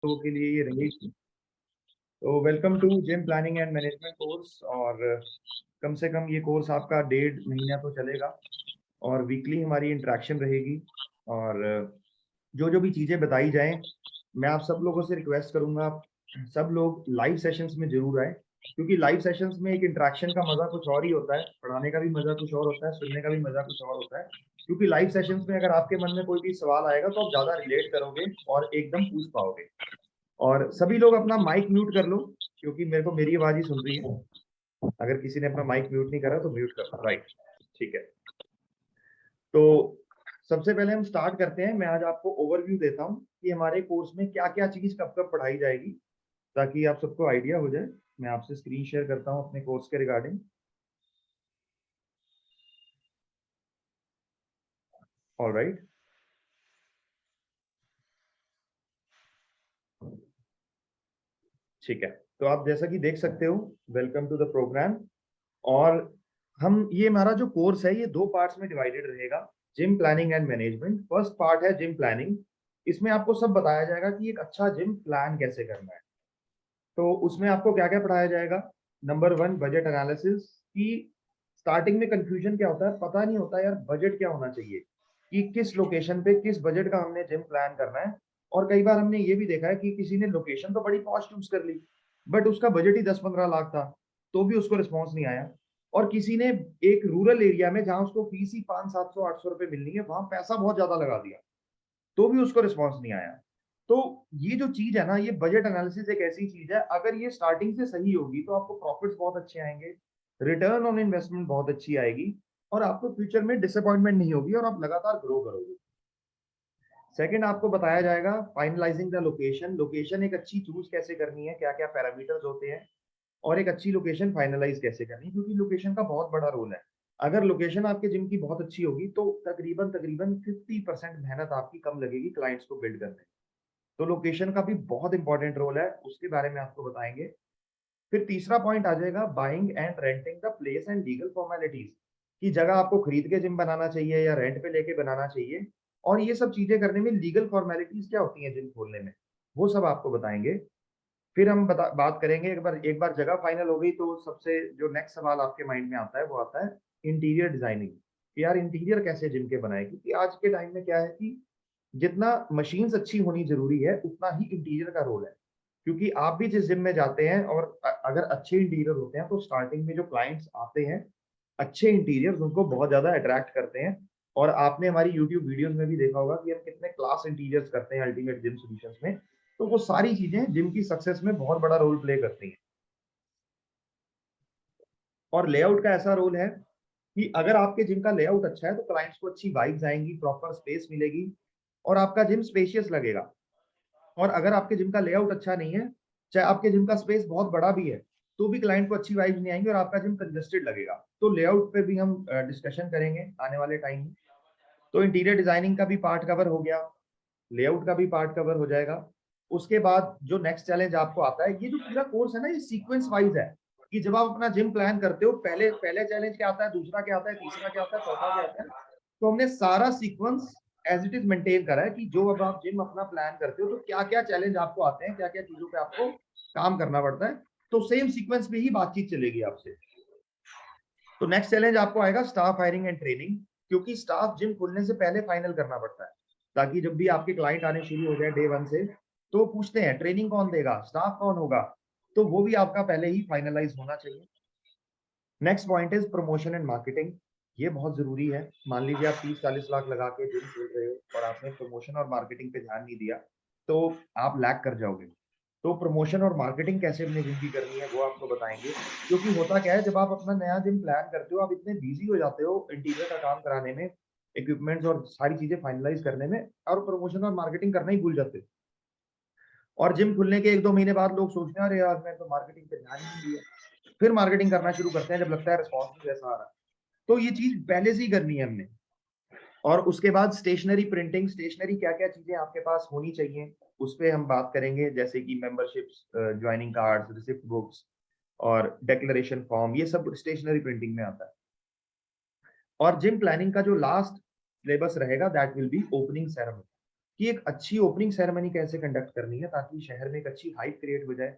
तो के लिए ये रहेगी। तो welcome to gym planning and management course. और कम से कम ये कोर्स आपका 1.5 महीना तो चलेगा और वीकली हमारी इंटरेक्शन रहेगी। और जो जो भी चीज़ें बताई जाएं, मैं आप सब लोगों से रिक्वेस्ट करूंगा, सब लोग लाइव सेशंस में जरूर आए, क्योंकि लाइव सेशंस में एक इंटरेक्शन का मजा कुछ और ही होता है, पढ़ाने का भी मजा कुछ और होता है, सुनने का भी मजा कुछ और होता है। क्योंकि लाइव सेशंस में अगर आपके मन में कोई भी सवाल आएगा तो आप ज्यादा रिलेट करोगे और एकदम पूछ पाओगे। और सभी लोग अपना माइक म्यूट कर लो, क्योंकि मेरे को मेरी आवाज ही सुन रही है। अगर किसी ने अपना माइक म्यूट नहीं करा तो म्यूट कर लो। राइट, ठीक है। तो सबसे पहले हम स्टार्ट करते हैं। मैं आज आपको ओवरव्यू देता हूँ कि हमारे कोर्स में क्या क्या चीज कब कब पढ़ाई जाएगी, ताकि आप सबको आइडिया हो जाए। मैं आपसे स्क्रीन शेयर करता हूँ अपने कोर्स के रिगार्डिंग। ऑलराइट, ठीक है। तो आप जैसा कि देख सकते हो, वेलकम टू द प्रोग्राम। और हम ये हमारा जो कोर्स है ये 2 पार्ट्स में डिवाइडेड रहेगा। Gym planning and management first part है जिम प्लानिंग। इसमें आपको सब बताया जाएगा कि एक अच्छा जिम प्लान कैसे करना है। तो उसमें आपको क्या क्या पढ़ाया जाएगा। Number 1, budget analysis. की स्टार्टिंग में कंफ्यूजन क्या होता है, पता नहीं होता यार बजट क्या होना चाहिए, कि किस लोकेशन पे किस बजट का हमने जिम प्लान करना है। और कई बार हमने ये भी देखा है कि किसी ने लोकेशन तो बड़ी पॉश चूज कर ली, बट उसका बजट ही 10-15 लाख था, तो भी उसको रिस्पॉन्स नहीं आया। और किसी ने एक रूरल एरिया में जहां उसको फीस ही 500, 700, 800 रुपए मिलनी है, वहां पैसा बहुत ज्यादा लगा दिया, तो भी उसको रिस्पॉन्स नहीं आया। तो ये जो चीज है ना, ये बजट एनालिसिस एक ऐसी चीज है, अगर ये स्टार्टिंग से सही होगी तो आपको प्रॉफिट्स बहुत अच्छे आएंगे, रिटर्न ऑन इन्वेस्टमेंट बहुत अच्छी आएगी, और आपको फ्यूचर में डिसअपॉइंटमेंट नहीं होगी और आप लगातार ग्रो करोगे। सेकंड, आपको बताया जाएगा फाइनलाइजिंग द लोकेशन। लोकेशन एक अच्छी चूज कैसे करनी है, क्या क्या पैरामीटर्स होते हैं, और एक अच्छी लोकेशन फाइनलाइज कैसे करनी है, क्योंकि लोकेशन का बहुत बड़ा रोल है। अगर लोकेशन आपके जिम की बहुत अच्छी होगी तो तकरीबन तकरीबन 50% मेहनत आपकी कम लगेगी क्लाइंट्स को बिल्ड करने में। तो लोकेशन का भी बहुत इंपॉर्टेंट रोल है, उसके बारे में आपको बताएंगे। फिर तीसरा पॉइंट आ जाएगा buying and renting the place and legal formalities, की जगह आपको खरीद के जिम बनाना चाहिए या रेंट पे लेके बनाना चाहिए, और ये सब चीजें करने में लीगल फॉर्मेलिटीज क्या होती हैं जिम खोलने में, वो सब आपको बताएंगे। फिर हम बात करेंगे, एक बार जगह फाइनल हो गई तो सबसे जो नेक्स्ट सवाल आपके माइंड में आता है वो आता है इंटीरियर डिजाइनिंग, कि यार इंटीरियर कैसे जिम के बनाए, क्योंकि आज के टाइम में क्या है कि जितना मशीन्स अच्छी होनी जरूरी है उतना ही इंटीरियर का रोल है। क्योंकि आप भी जिस जिम में जाते हैं और अगर अच्छे इंटीरियर होते हैं तो स्टार्टिंग में जो क्लाइंट्स आते हैं, अच्छे इंटीरियर उनको बहुत ज्यादा अट्रैक्ट करते हैं। और आपने हमारी यूट्यूब वीडियोस में भी देखा होगा कि हम कितने क्लास इंटीरियर्स करते हैं अल्टीमेट जिम सॉल्यूशंस में। तो वो सारी चीजें जिम की सक्सेस में बहुत बड़ा रोल प्ले करती हैं। और लेआउट का ऐसा रोल है कि अगर आपके जिम का लेआउट अच्छा है तो क्लाइंट्स को अच्छी वाइब्स आएंगी, प्रॉपर स्पेस मिलेगी, और आपका जिम स्पेशियस लगेगा। और अगर आपके जिम का लेआउट अच्छा नहीं है, चाहे आपके जिम का स्पेस बहुत बड़ा भी है, तो भी क्लाइंट को अच्छी वाइब्स नहीं आएंगी और आपका जिम कंजेस्टेड लगेगा। तो लेआउट पे भी हम डिस्कशन करेंगे आने वाले टाइम में। तो इंटीरियर डिजाइनिंग का भी पार्ट कवर हो गया, लेआउट का भी पार्ट कवर हो जाएगा। उसके बाद जो नेक्स्ट चैलेंज आपको आता है, ये जो पूरा कोर्स है ना ये सीक्वेंस वाइज है, कि जब आप अपना जिम प्लान करते हो, पहले पहले चैलेंज क्या आता है, दूसरा क्या आता है, तीसरा क्या आता है, चौथा क्या आता है। तो हमने सारा sequence as it is maintain करा है, कि जो अब आप जिम अपना प्लान करते हो तो क्या क्या चैलेंज आपको आते हैं, क्या क्या चीजों पे आपको काम करना पड़ता है। तो सेम सीक्वेंस पे ही बातचीत चलेगी आपसे। तो नेक्स्ट चैलेंज आपको आएगा स्टाफ हायरिंग एंड ट्रेनिंग, क्योंकि स्टाफ जिम खुलने से पहले फाइनल करना पड़ता है, ताकि जब भी आपके क्लाइंट आने शुरू हो जाए डे 1 से, तो पूछते हैं ट्रेनिंग कौन देगा, स्टाफ कौन होगा, तो वो भी आपका पहले ही फाइनलाइज होना चाहिए। Next point is promotion and marketing. ये बहुत जरूरी है। मान लीजिए आप 30-40 लाख लगा के जिम खोल रहे हो और आपने प्रमोशन और मार्केटिंग पे ध्यान नहीं दिया, तो आप लैग कर जाओगे। तो प्रमोशन और मार्केटिंग कैसे अपनी जिम की करनी है वो आपको बताएंगे। क्योंकि होता क्या है, जब आप अपना नया जिम प्लान करते हो, आप इतने बिजी हो जाते हो इंटीरियर का काम कराने में, इक्विपमेंट्स और सारी चीजें फाइनलाइज करने में, और प्रमोशन और मार्केटिंग करना ही भूल जाते हो। और जिम खुलने के 1-2 महीने बाद लोग सोचते हैं अरे यार मैं तो मार्केटिंग पे ध्यान ही नहीं दिया। फिर मार्केटिंग करना शुरू करते हैं जब लगता है रिस्पॉन्स भी वैसा आ रहा है। तो ये चीज पहले से ही करनी है हमने। और उसके बाद स्टेशनरी प्रिंटिंग, स्टेशनरी क्या क्या चीजें आपके पास होनी चाहिए उस पर हम बात करेंगे, जैसे कि memberships, joining cards, receipt books और डेक्लेरेशन फॉर्म, ये सब स्टेशनरी प्रिंटिंग में आता है। और जिम प्लानिंग का जो लास्ट सिलेबस रहेगा that will be opening ceremony. कि एक अच्छी ओपनिंग सेरेमनी कैसे कंडक्ट करनी है ताकि शहर में एक अच्छी हाइप क्रिएट हो जाए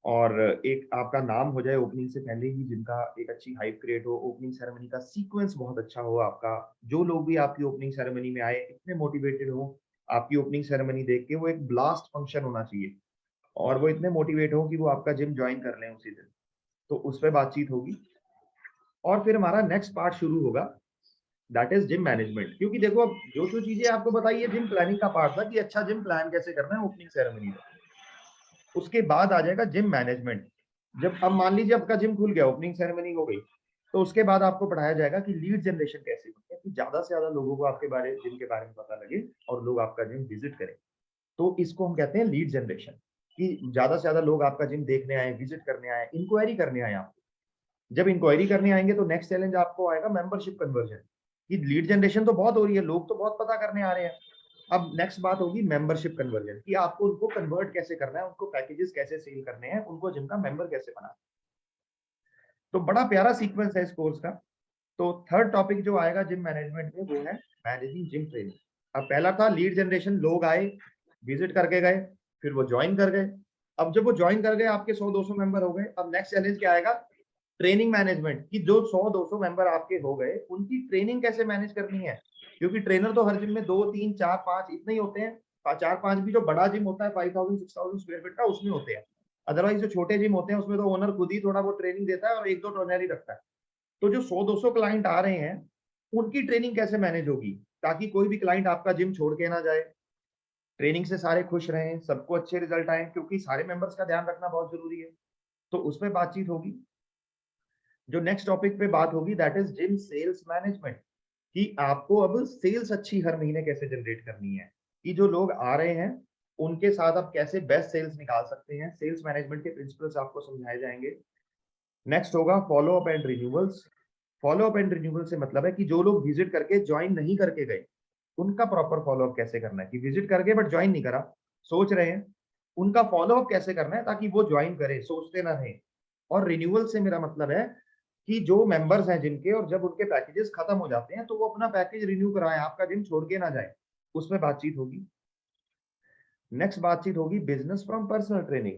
और एक आपका नाम हो जाए ओपनिंग से पहले ही, जिनका एक अच्छी हाइप क्रिएट हो, ओपनिंग सेरेमनी का सीक्वेंस बहुत अच्छा हो आपका, जो लोग भी आपकी ओपनिंग सेरेमनी में आए इतने मोटिवेटेड हो आपकी ओपनिंग सेरेमनी देख के, वो एक ब्लास्ट फंक्शन होना चाहिए और वो इतने मोटिवेट हो कि वो आपका जिम ज्वाइन कर लें उसी दिन। तो उस पे बातचीत होगी और फिर हमारा नेक्स्ट पार्ट शुरू होगा, दैट इज जिम मैनेजमेंट। क्योंकि देखो अब जो चीजें आपको बताइए जिम प्लानिंग का पार्ट था कि अच्छा जिम प्लान कैसे करना है ओपनिंग सेरेमनी में, उसके बाद आ जाएगा जिम मैनेजमेंट। जब अब मान लीजिए आपका जिम खुल गया, ओपनिंग सेरेमनी हो गई, तो उसके बाद आपको पढ़ाया जाएगा कि लीड जनरेशन कैसे होती है, कि ज्यादा से ज्यादा लोगों को आपके बारे जिम के बारे में पता लगे और लोग आपका जिम विजिट करें। तो इसको हम कहते हैं लीड जनरेशन, कि ज्यादा से ज्यादा लोग आपका जिम देखने आए, विजिट करने आए, इंक्वायरी करने आए आप। जब इंक्वायरी करने आएंगे तो नेक्स्ट चैलेंज आपको आएगा मेंबरशिप कन्वर्जन, कि लीड जनरेशन तो बहुत हो रही है, लोग तो बहुत पता करने आ रहे हैं। अब नेक्स्ट बात होगी मेंबरशिप कन्वर्जन, कि आपको उनको कन्वर्ट कैसे करना है, उनको पैकेजेस कैसे सेल करने हैं, उनको जिम का मेंबर कैसे बनाना है। तो बड़ा प्यारा सीक्वेंस है इस कोर्स का। तो थर्ड टॉपिक जो आएगा जिम मैनेजमेंट में वो है मैनेजिंग जिम ट्रेनिंग। अब पहला था लीड जनरेशन, लोग आए, विजिट करके गए, फिर वो ज्वाइन कर गए। अब जब वो ज्वाइन कर गए, आपके 100-200 मेंबर हो गए, अब नेक्स्ट चैलेंज क्या आएगा, ट्रेनिंग मैनेजमेंट, कि जो 100-200 मेंबर आपके हो गए उनकी ट्रेनिंग कैसे मैनेज करनी है। क्योंकि ट्रेनर तो हर जिम में 2, 3, 4, 5 इतने ही होते हैं, 4-5 भी जो बड़ा जिम होता है 5000-6000 स्क्वायर फीट का उसमें होते हैं। अदरवाइज जो छोटे जिम होते हैं उसमें तो ओनर खुद ही थोड़ा बहुत ट्रेनिंग देता है और 1-2 ट्रेनर ही रखता है। तो जो 100-200 क्लाइंट आ रहे हैं उनकी ट्रेनिंग कैसे मैनेज होगी ताकि कोई भी क्लाइंट आपका जिम छोड़ के ना जाए, ट्रेनिंग से सारे खुश रहें, सबको अच्छे रिजल्ट आए, क्योंकि सारे मेंबर्स का ध्यान रखना बहुत जरूरी है। तो उसमें बातचीत होगी। जो नेक्स्ट टॉपिक पे बात होगी that is gym sales management, कि आपको अब सेल्स अच्छी हर महीने कैसे जनरेट करनी है, कि जो लोग आ रहे हैं उनके साथ आप कैसे बेस्ट सेल्स निकाल सकते हैं। सेल्स मैनेजमेंट के प्रिंसिपल्स आपको समझाए जाएंगे। नेक्स्ट होगा follow up and renewals. Follow up and renewal से मतलब है कि जो लोग विजिट करके ज्वाइन नहीं करके गए उनका प्रॉपर फॉलो अप कैसे करना है, कि विजिट करके बट ज्वाइन नहीं करा, सोच रहे हैं, उनका फॉलो अप कैसे करना है ताकि वो ज्वाइन करें, सोचते ना रहें। और रिन्यूअल से मेरा मतलब है कि जो मेंबर्स हैं जिनके, और जब उनके पैकेजेस खत्म हो जाते हैं तो वो अपना पैकेज रिन्यू कराएं, आपका जिम छोड़ के ना जाए। उसमें बातचीत होगी। नेक्स्ट बातचीत होगी बिजनेस फ्रॉम पर्सनल ट्रेनिंग,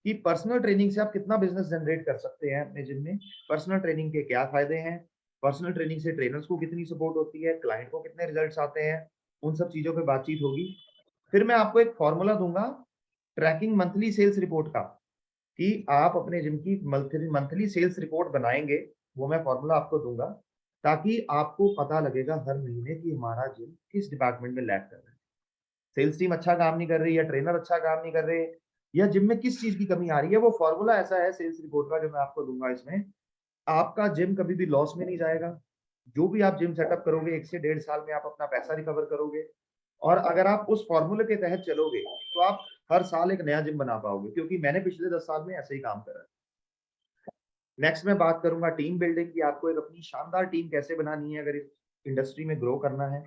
कि पर्सनल ट्रेनिंग से आप कितना बिजनेस जनरेट कर सकते हैं अपने जिम में, पर्सनल ट्रेनिंग के क्या फायदे हैं, पर्सनल ट्रेनिंग से ट्रेनर्स को कितनी सपोर्ट होती है, क्लाइंट को कितने रिजल्ट्स आते हैं, उन सब चीजों पे बातचीत होगी। फिर मैं आपको एक फॉर्मूला दूंगा ट्रैकिंग मंथली सेल्स रिपोर्ट का, कि आप अपने जिम की मंथली सेल्स रिपोर्ट बनाएंगे, वो मैं फॉर्मूला आपको दूंगा, ताकि आपको पता लगेगा हर महीने कि हमारा जिम किस डिपार्टमेंट में लैग कर रहा है, सेल्स टीम अच्छा काम नहीं कर रही है, ट्रेनर अच्छा काम नहीं कर रहे, या जिम में किस चीज की कमी आ रही है। वो फॉर्मूला ऐसा है सेल्स रिपोर्ट का जो मैं आपको दूंगा, इसमें आपका जिम कभी भी लॉस में नहीं जाएगा। जो भी आप जिम सेटअप करोगे 1 से 1.5 साल में आप अपना पैसा रिकवर करोगे। और अगर आप उस फॉर्मूले के तहत चलोगे तो आप हर साल एक नया जिम बना पाओगे, क्योंकि मैंने पिछले 10 साल में ऐसे ही काम करा है। नेक्स्ट मैं बात करूंगा टीम बिल्डिंग की, आपको एक अपनी शानदार टीम कैसे बनानी है अगर इस इंडस्ट्री में ग्रो करना है।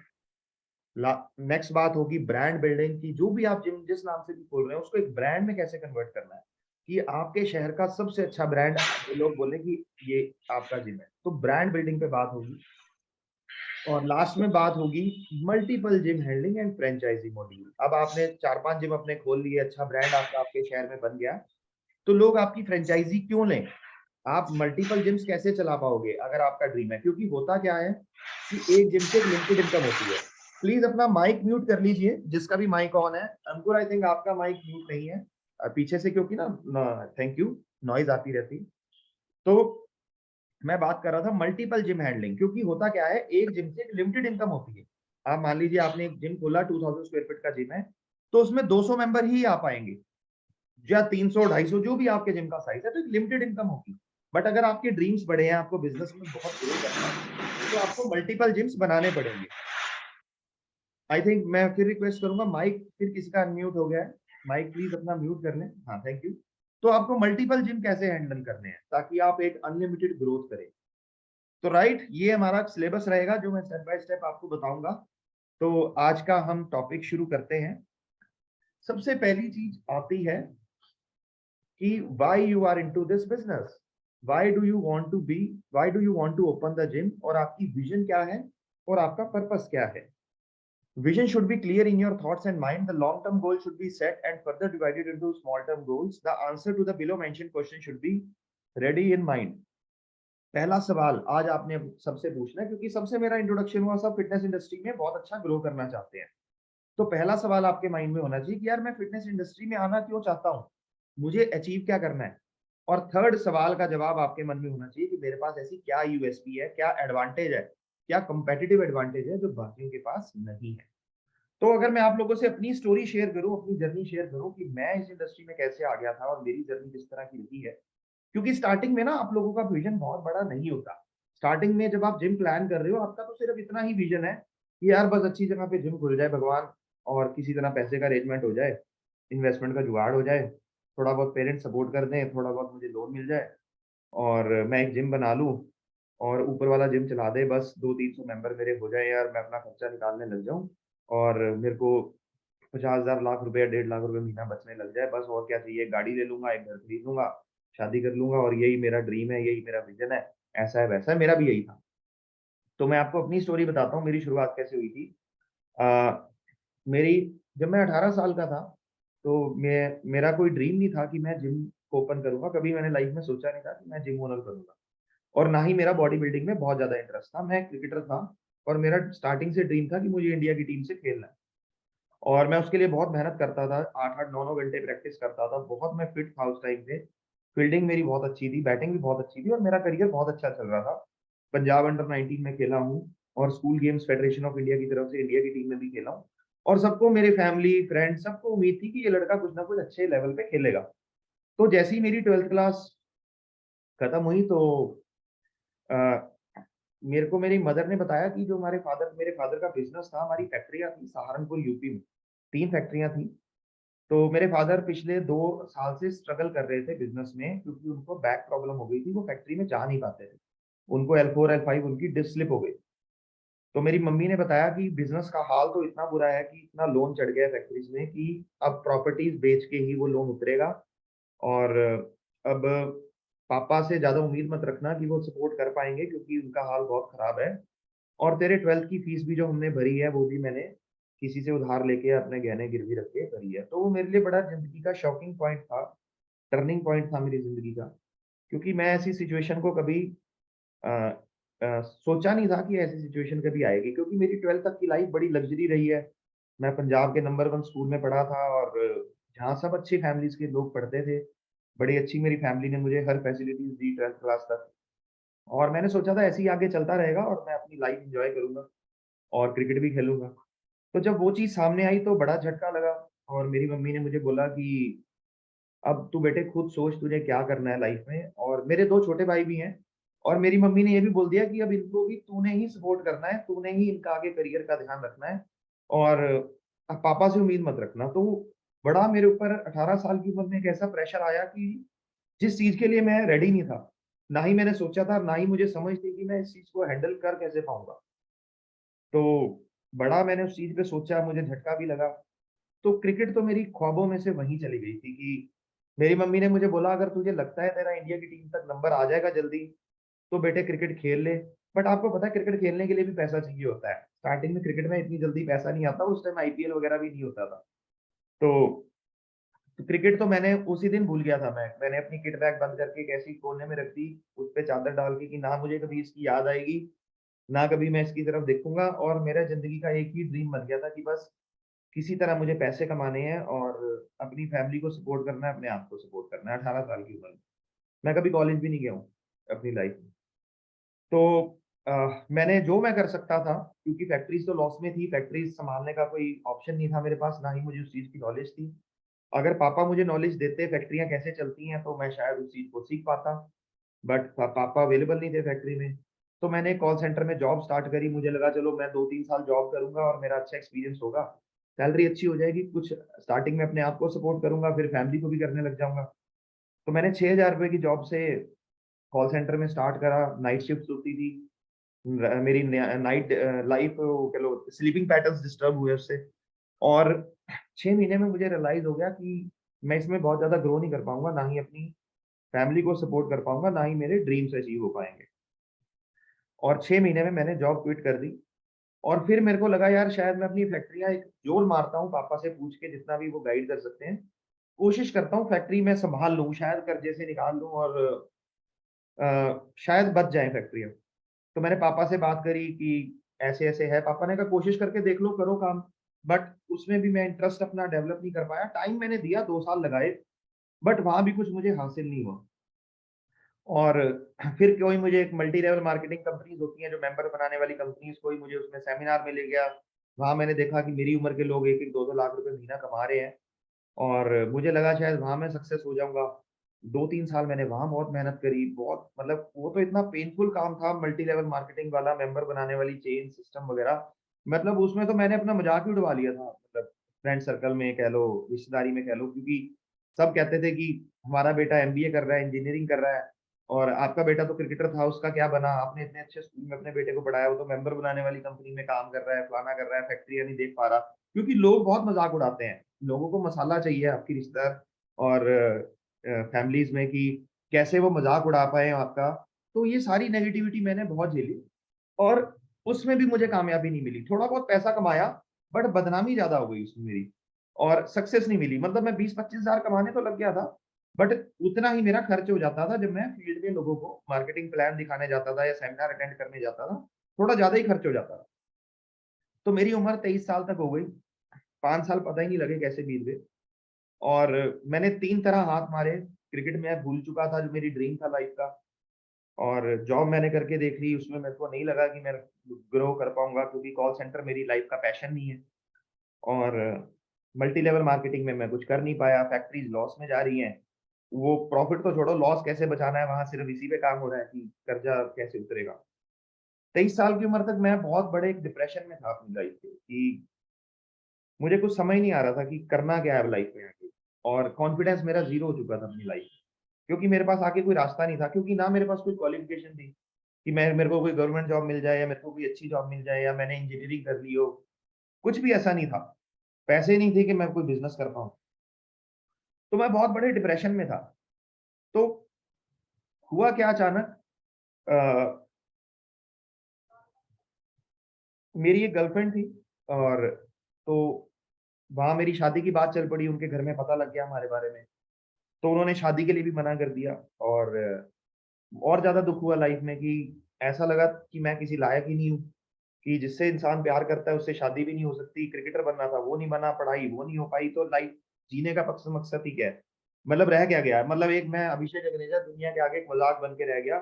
नेक्स्ट बात होगी ब्रांड बिल्डिंग की, जो भी आप जिम जिस नाम से भी खोल रहे हैं उसको एक ब्रांड में कैसे कन्वर्ट करना है, कि आपके शहर का सबसे अच्छा ब्रांड लोग बोले कि ये आपका जिम है। तो ब्रांड बिल्डिंग पे बात होगी। और लास्ट में बात होगी multiple gym handling and franchise module. अब आपने 4-5 जिम अपने खोल लिए, अच्छा ब्रांड आपका आपके शहर में बन गया, तो लोग आपकी फ्रेंचाइजी क्यों लें, आप मल्टीपल जिम्स कैसे चला पाओगे अगर आपका ड्रीम है। क्योंकि होता क्या है कि एक जिम से एक लिमिटेड इनकम होती है। प्लीज अपना माइक म्यूट कर लीजिए जिसका भी माइक ऑन है। अंकुर आई थिंक आपका माइक म्यूट नहीं है पीछे से, क्योंकि ना थैंक यू, नॉइज आती रहती। तो मैं बात कर रहा था मल्टीपल जिम हैंडलिंग, क्योंकि होता क्या है एक जिम से एक लिमिटेड इनकम होती है। आप मान लीजिए आपने एक जिम खोला 2000 स्क्वायर फीट का जिम है, तो उसमें 200 मेंबर ही आ पाएंगे, या 300-250 जो भी आपके जिम का साइज है, तो एक लिमिटेड इनकम होगी। बट अगर आपके ड्रीम्स बड़े हैं, आपको बिजनेस में बहुत ग्रो करना है, तो आपको मल्टीपल जिम्स बनाने पड़ेंगे। आई थिंक मैं फिर रिक्वेस्ट करूंगा, माइक फिर किसी का अनम्यूट हो गया है, माइक प्लीज अपना म्यूट कर लें। हाँ थैंक यू। तो आपको मल्टीपल जिम कैसे हैंडल करने हैं ताकि आप एक अनलिमिटेड ग्रोथ करें। तो राइट, ये हमारा सिलेबस रहेगा जो मैं स्टेप बाय स्टेप आपको बताऊंगा। तो आज का हम टॉपिक शुरू करते हैं। सबसे पहली चीज आती है कि why you are into this business, why do you want to be, why do you want to open the gym, और आपकी विजन क्या है और आपका पर्पस क्या है। Vision should be clear in your thoughts and mind. The long-term goal should be set and further divided into small-term goals. The answer to the below mentioned question should be ready in mind. पहला सवाल आज आपने सबसे पूछना है, क्योंकि सबसे मेरा इंट्रोडक्शन हुआ, सब फिटनेस इंडस्ट्री में बहुत अच्छा ग्रो करना चाहते हैं। तो पहला सवाल आपके माइंड में होना चाहिए कि यार मैं फिटनेस इंडस्ट्री में आना क्यों चाहता हूँ, मुझे अचीव क्या करना है। और थर्ड सवाल का जवाब आपके मन में होना चाहिए कि मेरे पास ऐसी क्या यूएसपी है, क्या एडवांटेज है, क्या कंपेटिटिव एडवांटेज है जो बाकियों के पास नहीं है। तो अगर मैं आप लोगों से अपनी स्टोरी शेयर करूं, अपनी जर्नी शेयर करूं कि मैं इस इंडस्ट्री में कैसे आ गया था और मेरी जर्नी किस तरह की रही है, क्योंकि स्टार्टिंग में ना आप लोगों का विजन बहुत बड़ा नहीं होता। स्टार्टिंग में जब आप जिम प्लान कर रहे हो, आपका तो सिर्फ इतना ही विजन है कि यार बस अच्छी जगह पे जिम खुल जाए भगवान, और किसी तरह पैसे का अरेंजमेंट हो जाए, इन्वेस्टमेंट का जुगाड़ हो जाए, थोड़ा बहुत पेरेंट्स सपोर्ट कर दें, थोड़ा बहुत मुझे लोन मिल जाए और मैं एक जिम बना लूँ और ऊपर वाला जिम चला दे, बस 200-300 मेंबर मेरे हो जाए यार, मैं अपना खर्चा निकालने लग जाऊँ और मेरे को 50,000 लाख रुपए, 1.5 लाख रुपए महीना बचने लग जाए, बस और क्या चाहिए? एक गाड़ी ले लूँगा, एक घर खरीद लूँगा, शादी कर लूँगा और यही मेरा ड्रीम है, यही मेरा विज़न है, ऐसा है, वैसा है, मेरा भी यही था। तो मैं आपको अपनी स्टोरी बताता हूँ, मेरी शुरुआत कैसे हुई थी। अ, मेरी जब मैं 18 साल का था, तो मेरा कोई ड्रीम नहीं था कि मैं जिम ओपन करूँगा, कभी मैंने लाइफ़ में सोचा नहीं था कि मैं जिम ओनर बनूँगा और ना ही मेरा बॉडी बिल्डिंग में बहुत ज़्यादा इंटरेस्ट था। मैं क्रिकेटर था और मेरा स्टार्टिंग से ड्रीम था कि मुझे इंडिया की टीम से खेलना है। और मैं उसके लिए बहुत मेहनत करता था, 8-8, 9-9 घंटे प्रैक्टिस करता था, बहुत मैं फिट था उस टाइम पे। फील्डिंग मेरी बहुत अच्छी थी, बैटिंग भी बहुत अच्छी थी और मेरा करियर बहुत अच्छा चल रहा था। पंजाब अंडर 19 में खेला हूँ और school games federation of India की तरफ से इंडिया की टीम में भी खेला हूँ। और सबको, मेरे फैमिली, फ्रेंड्स, सबको उम्मीद थी कि ये लड़का कुछ ना कुछ अच्छे लेवल पे खेलेगा। तो जैसे ही मेरी 12th क्लास खत्म हुई तो अ, मेरे को मेरी मदर ने बताया कि जो मेरे फादर का बिज़नेस था, हमारी फैक्ट्रियाँ थी सहारनपुर यूपी में, 3 फैक्ट्रियाँ थी। तो मेरे फादर पिछले 2 साल से स्ट्रगल कर रहे थे बिज़नेस में, क्योंकि उनको बैक प्रॉब्लम हो गई थी, वो फैक्ट्री में जा नहीं पाते थे। उनको L4, L5 उनकी डिस्क स्लिप हो गई। तो मेरी मम्मी ने बताया कि बिज़नेस का हाल तो इतना बुरा है कि इतना लोन चढ़ गया है फैक्ट्रीज़ में कि अब प्रॉपर्टीज़ बेच के ही वो लोन उतरेगा और अब पापा से ज़्यादा उम्मीद मत रखना कि वो सपोर्ट कर पाएँगे, क्योंकि उनका हाल बहुत खराब है और तेरे 12th की फीस भी जो हमने भरी है, वो भी मैंने किसी से उधार लेके अपने गहने गिरवी रख के भरी है। तो वो मेरे लिए बड़ा ज़िंदगी का शॉकिंग पॉइंट था, टर्निंग पॉइंट था मेरी ज़िंदगी का, क्योंकि मैं ऐसी सिचुएशन को कभी अ सोचा नहीं था कि ऐसी सिचुएशन कभी आएगी, क्योंकि मेरी 12th तक की लाइफ़ बड़ी लग्ज़री रही है। मैं पंजाब के नंबर 1 स्कूल में पढ़ा था और जहाँ सब अच्छी फैमिलीज़ के लोग पढ़ते थे। बड़ी अच्छी मेरी फैमिली ने मुझे हर फैसिलिटीज़ दी 12th क्लास तक और मैंने सोचा था ऐसे ही आगे चलता रहेगा और मैं अपनी लाइफ़ एन्जॉय करूँगा और क्रिकेट भी खेलूँगा। तो जब वो चीज़ सामने आई तो बड़ा झटका लगा और मेरी मम्मी ने मुझे बोला कि अब तू बेटे खुद सोच तुझे क्या करना है लाइफ में, और मेरे 2 छोटे भाई भी हैं और मेरी मम्मी ने ये भी बोल दिया कि अब इनको भी तूने ही सपोर्ट करना है, तूने ही इनका आगे करियर का ध्यान रखना है और अब पापा से उम्मीद मत रखना। तो बड़ा मेरे ऊपर 18 साल की उम्र में एक ऐसा प्रेशर आया कि जिस चीज़ के लिए मैं रेडी नहीं था, ना ही मैंने सोचा था, ना ही मुझे समझ थी कि मैं इस चीज़ को हैंडल कर कैसे पाऊँगा। तो बड़ा मैंने उस चीज़ पे सोचा, मुझे झटका भी लगा। तो क्रिकेट तो मेरी ख्वाबों में से वहीं चली गई थी कि मेरी मम्मी ने मुझे बोला, अगर तुझे लगता है तेरा इंडिया की टीम तक नंबर आ जाएगा जल्दी, तो बेटे क्रिकेट खेल ले। बट आपको पता है क्रिकेट खेलने के लिए भी पैसा चाहिए होता है। स्टार्टिंग में क्रिकेट में इतनी जल्दी पैसा नहीं आता, उस टाइम आईपीएल वगैरह भी नहीं होता था। तो क्रिकेट तो मैंने उसी दिन भूल गया था मैं। मैंने अपनी किट बैग बंद करके एक ऐसी कोने में रख दी, उस पे चादर डाल के कि ना मुझे कभी इसकी याद आएगी, ना कभी मैं इसकी तरफ देखूँगा और मेरा ज़िंदगी का एक ही ड्रीम बन गया था कि बस किसी तरह मुझे पैसे कमाने हैं और अपनी फैमिली को सपोर्ट करना है, अपने आप को सपोर्ट करना है 18 साल की उम्र में। मैं कभी कॉलेज भी नहीं गया हूँ अपनी लाइफ में। तो मैंने जो मैं कर सकता था, क्योंकि फैक्ट्रीज़ तो लॉस में थी, फैक्ट्रीज़ सँभालने का कोई ऑप्शन नहीं था मेरे पास, ना ही मुझे उस चीज़ की नॉलेज थी। अगर पापा मुझे नॉलेज देते फैक्ट्रियाँ कैसे चलती हैं, तो मैं शायद उस चीज़ को सीख पाता। बट पापा अवेलेबल नहीं थे फैक्ट्री में। तो मैंने कॉल सेंटर में जॉब स्टार्ट करी, मुझे लगा चलो मैं 2-3 साल जॉब करूँगा और मेरा अच्छा एक्सपीरियंस होगा, सैलरी अच्छी हो जाएगी, कुछ स्टार्टिंग में अपने आप को सपोर्ट करूँगा, फिर फैमिली को भी करने लग जाऊँगा। तो मैंने ₹6000 की जॉब से कॉल सेंटर में स्टार्ट करा, नाइट शिफ्ट्स होती थी। मेरी नाइट लाइफ वो कह लो स्लीपिंग पैटर्न्स डिस्टर्ब हुए उससे और 6 महीने में मुझे रियलाइज़ हो गया कि मैं इसमें बहुत ज़्यादा ग्रो नहीं कर पाऊँगा, ना ही अपनी फैमिली को सपोर्ट कर पाऊँगा, ना ही मेरे ड्रीम्स अचीव हो पाएँगे। और 6 महीने में मैंने जॉब क्विट कर दी और फिर मेरे को लगा यार शायद मैं अपनी फैक्ट्रियाँ एक जोर मारता हूँ पापा से पूछ के जितना भी वो गाइड कर सकते हैं। कोशिश करता हूँ फैक्ट्री में सँभाल लूँ, शायद कर्ज़े से निकाल लूँ और शायद बच जाए फैक्ट्रियाँ। तो मैंने पापा से बात करी कि ऐसे-ऐसे है, पापा ने कहा कोशिश करके देख लो, करो काम। बट उसमें भी मैं इंटरेस्ट अपना डेवलप नहीं कर पाया। टाइम मैंने दिया, 2 साल लगाए, बट वहाँ भी कुछ मुझे हासिल नहीं हुआ। और फिर कोई मुझे एक मल्टी लेवल मार्केटिंग कंपनीज़ होती हैं जो मेंबर बनाने वाली कंपनीज़, कोई मुझे उसमें सेमिनार में ले गया। वहाँ मैंने देखा कि मेरी उम्र के लोग 1-1 2-2 लाख रुपए महीना कमा रहे हैं और मुझे लगा शायद वहाँ मैं सक्सेस हो जाऊँगा। 2-3 साल मैंने वहाँ बहुत मेहनत करी, बहुत मतलब वो तो इतना पेनफुल काम था मल्टी लेवल मार्केटिंग वाला, मेंबर बनाने वाली चेन सिस्टम वगैरह। मतलब उसमें तो मैंने अपना मज़ाक ही उड़वा लिया था, मतलब फ्रेंड सर्कल में कह लो, रिश्तेदारी में कह लो, क्योंकि सब कहते थे कि हमारा बेटा एमबीए कर रहा है, इंजीनियरिंग कर रहा है और आपका बेटा तो क्रिकेटर था, उसका क्या बना? आपने इतने अच्छे स्कूल में अपने बेटे को पढ़ाया, वो तो मेंबर बनाने वाली कंपनी में काम कर रहा है, फलाना कर रहा है, फैक्ट्रियाँ नहीं देख पा रहा। क्योंकि लोग बहुत मज़ाक उड़ाते हैं। लोगों को मसाला चाहिए आपकी रिश्तेदार और फैमिलीज़ में कि कैसे वो मज़ाक उड़ा पाएँ आपका। तो ये सारी नेगेटिविटी मैंने बहुत झेली और उसमें भी मुझे कामयाबी नहीं मिली। थोड़ा बहुत पैसा कमाया, बट बदनामी ज़्यादा हो गई उसमें मेरी और सक्सेस नहीं मिली। मतलब मैं 20-25 हज़ार कमाने तो लग गया था, बट उतना ही मेरा खर्च हो जाता था जब मैं फील्ड में लोगों को मार्केटिंग प्लान दिखाने जाता था या सेमिनार अटेंड करने जाता था, थोड़ा ज़्यादा ही खर्च हो जाता था। तो मेरी उम्र 23 साल तक हो गई, 5 साल पता ही नहीं लगे कैसे बीत गए और मैंने 3 तरह हाथ मारे। क्रिकेट मैं भूल चुका था जो मेरी ड्रीम था लाइफ़ का और जॉब मैंने करके देख ली, उसमें मेरे को नहीं लगा कि मैं ग्रो कर पाऊँगा क्योंकि कॉल सेंटर मेरी लाइफ़ का पैशन नहीं है और मल्टी लेवल मार्केटिंग में मैं कुछ कर नहीं पाया, फैक्ट्रीज़ लॉस में जा रही हैं। वो प्रॉफ़िट तो छोड़ो, लॉस कैसे बचाना है, वहाँ सिर्फ़ इसी पे काम हो रहा है कि कर्ज़ा कैसे उतरेगा। 23 साल की उम्र तक मैं बहुत बड़े एक डिप्रेशन में था अपनी लाइफ़ के कि मुझे कुछ समझ नहीं आ रहा था कि करना क्या है अब लाइफ़ में आगे और कॉन्फिडेंस मेरा ज़ीरो हो चुका था अपनी लाइफ़ में। क्योंकि मेरे पास आगे कोई रास्ता नहीं था, क्योंकि ना मेरे पास कोई क्वालिफ़िकेशन थी कि मैं मेरे को कोई गवर्नमेंट जॉब मिल जाए या मेरे को कोई अच्छी जॉब मिल जाए या मैंने इंजीनियरिंग कर ली हो, कुछ भी ऐसा नहीं था। पैसे नहीं थे कि मैं कोई बिज़नेस कर पाऊँ। तो मैं बहुत बड़े डिप्रेशन में था। तो हुआ क्या अचानक अ, मेरी एक गर्लफ्रेंड थी और तो वहाँ मेरी शादी की बात चल पड़ी, उनके घर में पता लग गया हमारे बारे में। तो उन्होंने शादी के लिए भी मना कर दिया और ज़्यादा दुःख हुआ लाइफ़ में कि ऐसा लगा कि मैं किसी लायक ही नहीं हूँ, कि जिससे इंसान प्यार करता है उससे शादी भी नहीं हो सकती, क्रिकेटर बनना था वो नहीं बना, पढ़ाई वो नहीं हो पाई, तो लाइफ़ जीने का पक्स मकसद ही क्या है? मतलब रह क्या गया? मतलब एक मैं अभिषेक अग्रेजा दुनिया के आगे एक मज़ाक बन के रह गया,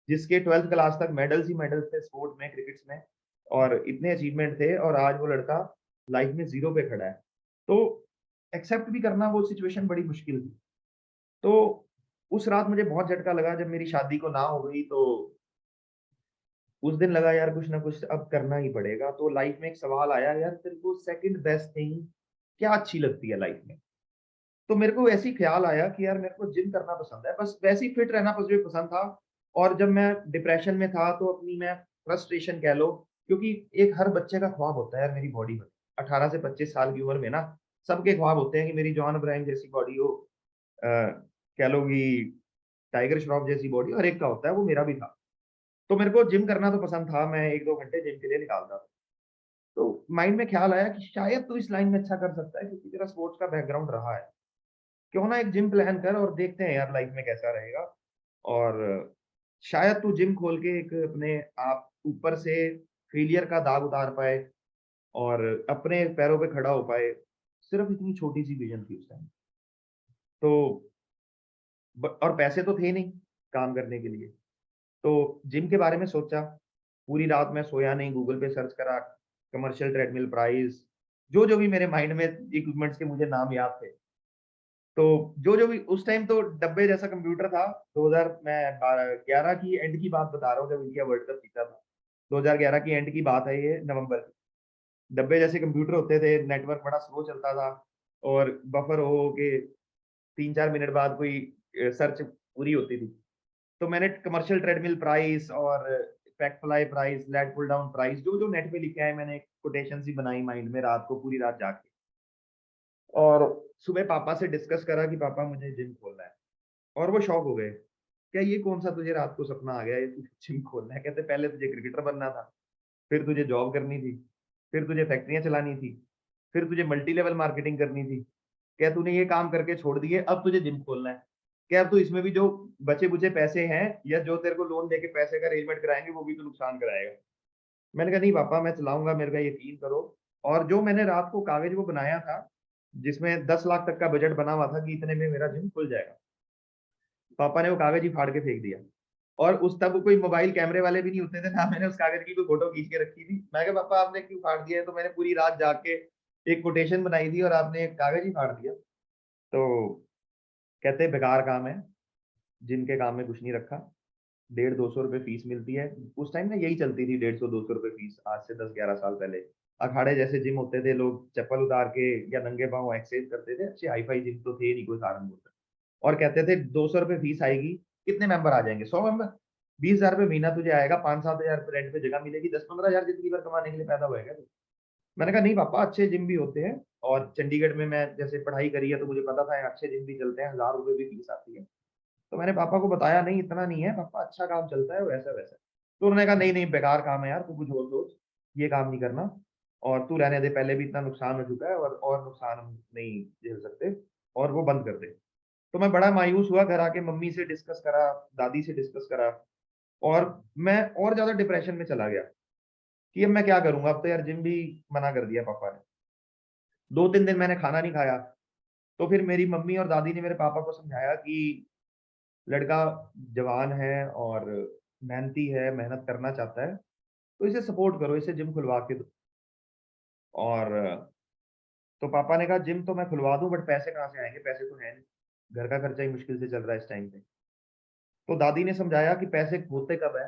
जिसके 12th क्लास तक मेडल्स ही मेडल्स थे स्पोर्ट्स में, क्रिकेट्स में और इतने अचीवमेंट थे और आज वो लड़का लाइफ़ में ज़ीरो पे खड़ा है। तो एक्सेप्ट भी करना वो सिचुएशन बड़ी मुश्किल थी। तो उस रात मुझे बहुत झटका लगा जब मेरी शादी को ना हो गई तो उस दिन लगा यार कुछ ना कुछ अब करना ही पड़ेगा। तो लाइफ में एक सवाल आया यार तेरे को सेकंड बेस्ट थिंग क्या अच्छी लगती है लाइफ में? तो मेरे को ऐसे ही ख्याल आया कि यार मेरे को जिम करना पसंद है। बस वैसे ही फिट रहना मुझे पसंद था और जब मैं डिप्रेशन में था तो अपनी मैं फ्रस्ट्रेशन कह लो क्योंकि एक हर बच्चे का ख्वाब होता है यार मेरी बॉडी में। 18 से 25 साल की उम्र में ना सबके ख्वाब होते हैं कि मेरी जॉन अब्राहम जैसी बॉडी हो। अ, कह लो कि टाइगर श्रॉफ जैसी बॉडी हर एक का होता है, वो मेरा भी था। तो मेरे को जिम करना तो पसंद था, मैं 1-2 घंटे जिम के लिए निकालता था। तो माइंड में ख्याल आया कि शायद तू इस लाइन में अच्छा कर सकता है क्योंकि तेरा स्पोर्ट्स का बैकग्राउंड रहा है। क्यों ना एक जिम प्लान कर और देखते हैं यार लाइफ में कैसा रहेगा और शायद तू जिम खोल के एक अपने आप ऊपर से फेलियर का दाग उतार पाए और अपने पैरों पे खड़ा हो पाए। सिर्फ इतनी छोटी-सी विज़न थी उस टाइम। तो ब और पैसे तो थे नहीं काम करने के लिए। तो जिम के बारे में सोचा, पूरी रात मैं सोया नहीं, गूगल पे सर्च करा, कमर्शियल ट्रेडमिल प्राइस, जो-जो भी मेरे माइंड में इक्विपमेंट्स के मुझे नाम याद थे। तो जो-जो भी उस टाइम तो डब्बे जैसा कंप्यूटर था, 2000 मैं 11 की एंड की बात बता रहा हूँ जब इंडिया वर्ल्ड कप जीता था। 2011 की एंड की बात है ये नवंबर की। डब्बे जैसे कंप्यूटर होते थे, नेटवर्क बड़ा स्लो चलता था और बफर हो के 3-4 मिनट बाद कोई सर्च पूरी होती थी। तो मैंने कमर्शियल ट्रेडमिल प्राइस और फैक्ट फ्लाई price, lat pull down price जो-जो नेट पे लिखे हैं मैंने कोटेशंस ही बनाई माइंड में रात को पूरी रात जाग के। और सुबह पापा से डिस्कस करा कि पापा मुझे जिम खोलना है और वो शॉक हो गए। क्या ये कौन-सा तुझे रात को सपना आ गया है, तू जिम खोलना है? कहते पहले तुझे क्रिकेटर बनना था, फिर तुझे जॉब करनी थी। फिर तुझे फैक्ट्रियां चलानी थी, फिर तुझे मल्टी लेवल मार्केटिंग करनी थी। क्या तूने ये काम करके छोड़ दिए, अब तुझे जिम खोलना है। क्या अब तू इसमें भी जो बचे बुचे पैसे हैं या जो तेरे को लोन देके पैसे का अरेंजमेंट कराएंगे वो भी तो नुकसान कराएगा। मैंने कहा नहीं पापा मैं चलाऊंगा, मेरे का यकीन करो। और जो मैंने रात को कागज वो बनाया था जिसमें 10 लाख तक का बजट बना हुआ था कि इतने में मेरा जिम खुल जाएगा, पापा ने वो कागज ही फाड़ के फेंक दिया। और उस तब कोई मोबाइल कैमरे वाले भी नहीं होते थे ना, मैंने उस कागज की कोई फोटो खींच के रखी थी। मैं कहा पापा आपने क्यों फाड़ दिया है, तो मैंने पूरी रात जाग के एक कोटेशन बनाई थी और आपने एक कागज ही फाड़ दिया। तो कहते बेकार काम है, जिनके काम में कुछ नहीं रखा। 150-200 रुपये फीस मिलती है उस टाइम ना, यही चलती थी 150-200 रुपये फीस, आज से 10-11 साल पहले। अखाड़े जैसे जिम होते थे, लोग चप्पल उतार के या नंगे पाँव एक्सरसाइज करते थे, अच्छे हाई फाई जिम तो थे नहीं कोई सहारनपुर में। और कहते थे 200 रुपये फीस आएगी, कितने मेंबर आ जाएंगे, 100 मेंबर, 20,000 रुपये महीना तुझे आएगा, 5-7 हजार रुपये रेंट पे जगह मिलेगी, 10-15 हजार जिंदगी भर कमाने के लिए पैदा होएगा तू। मैंने कहा नहीं पापा अच्छे जिम भी होते हैं, और चंडीगढ़ में मैं जैसे पढ़ाई करी है तो मुझे पता था अच्छे जिम भी चलते हैं, 1,000 रुपये भी फीस आती है। तो मैंने पापा को बताया नहीं इतना नहीं है पापा, अच्छा काम चलता है वैसा वैसा। तो उन्होंने कहा नहीं नहीं बेकार काम है यार, तू कुछ और सोच, ये काम नहीं करना, और तू रहने दे, पहले भी इतना नुकसान हो चुका है और नुकसान हम नहीं झेल सकते, और वो बंद कर दे। तो मैं बड़ा मायूस हुआ, घर आके मम्मी से डिस्कस करा, दादी से डिस्कस करा, और मैं और ज्यादा डिप्रेशन में चला गया कि अब मैं क्या करूंगा, अब तो यार जिम भी मना कर दिया पापा ने। 2-3 दिन मैंने खाना नहीं खाया। तो फिर मेरी मम्मी और दादी ने मेरे पापा को समझाया कि लड़का जवान है और मेहनती है, मेहनत करना चाहता है, तो इसे सपोर्ट करो, इसे जिम खुलवा के दो। और तो पापा ने कहा जिम तो मैं खुलवा दूं बट पैसे कहाँ से आएंगे, पैसे तो है नहीं, घर का खर्चा ही मुश्किल से चल रहा है इस टाइम पे। तो दादी ने समझाया कि पैसे होते कब है,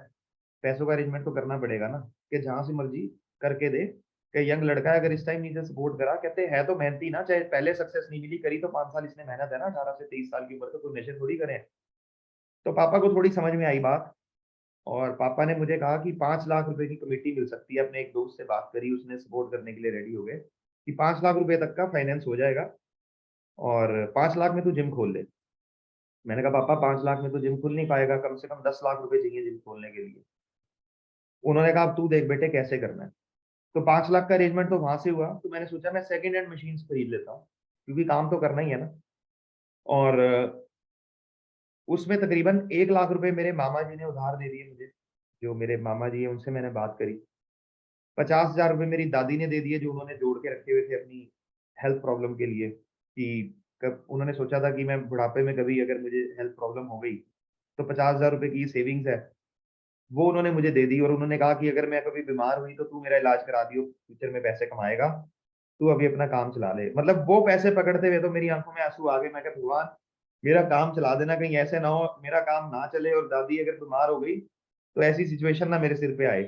पैसों का अरेंजमेंट तो करना पड़ेगा ना, कि जहां से मर्जी करके दे, कि यंग लड़का है, अगर इस टाइम नीचे सपोर्ट करा, कहते है तो मेहनती ना, चाहे पहले सक्सेस नहीं मिली, करी तो 5 साल इसने मेहनत है ना, 18 से 23 साल की उम्र तो कोई नशे थोड़ी करें। तो पापा को थोड़ी समझ में आई बात, और पापा ने मुझे कहा कि 5 लाख रुपए की कमेटी मिल सकती है। अपने एक दोस्त से बात करी, उसने सपोर्ट करने के लिए रेडी हो गए कि 5 लाख रुपए तक का फाइनेंस हो जाएगा, और 5 लाख में तू जिम खोल ले। मैंने कहा पापा 5 लाख में तो जिम खुल नहीं पाएगा, कम से कम 10 लाख रुपए चाहिए जिम खोलने के लिए। उन्होंने कहा अब तू देख बेटे कैसे करना है। तो 5 लाख का अरेंजमेंट तो वहां से हुआ, तो मैंने सोचा मैं सेकेंड हैंड मशीन खरीद लेता हूँ, क्योंकि काम तो करना ही है ना। और उसमें तकरीबन 1 लाख रुपए मेरे मामा जी ने उधार दे दिए मुझे, जो मेरे मामा जी है उनसे मैंने बात करी। 50,000 रुपये मेरी दादी ने दे दिए, जो उन्होंने जोड़ के रखे हुए थे अपनी हेल्थ प्रॉब्लम के लिए, कि कब उन्होंने सोचा था कि मैं बुढ़ापे में कभी अगर मुझे हेल्थ प्रॉब्लम हो गई तो 50,000 रुपये की सेविंग्स है, वो उन्होंने मुझे दे दी। और उन्होंने कहा कि अगर मैं कभी बीमार हुई तो तू मेरा इलाज करा दियो, फ्यूचर में पैसे कमाएगा, तू अभी अपना काम चला ले। मतलब वो पैसे पकड़ते हुए तो मेरी आंखों में आंसू आ गए। मैं कहा भगवान मेरा काम चला देना, कहीं ऐसे ना हो मेरा काम ना चले और दादी अगर बीमार हो गई तो ऐसी सिचुएशन ना मेरे सिर पे आए।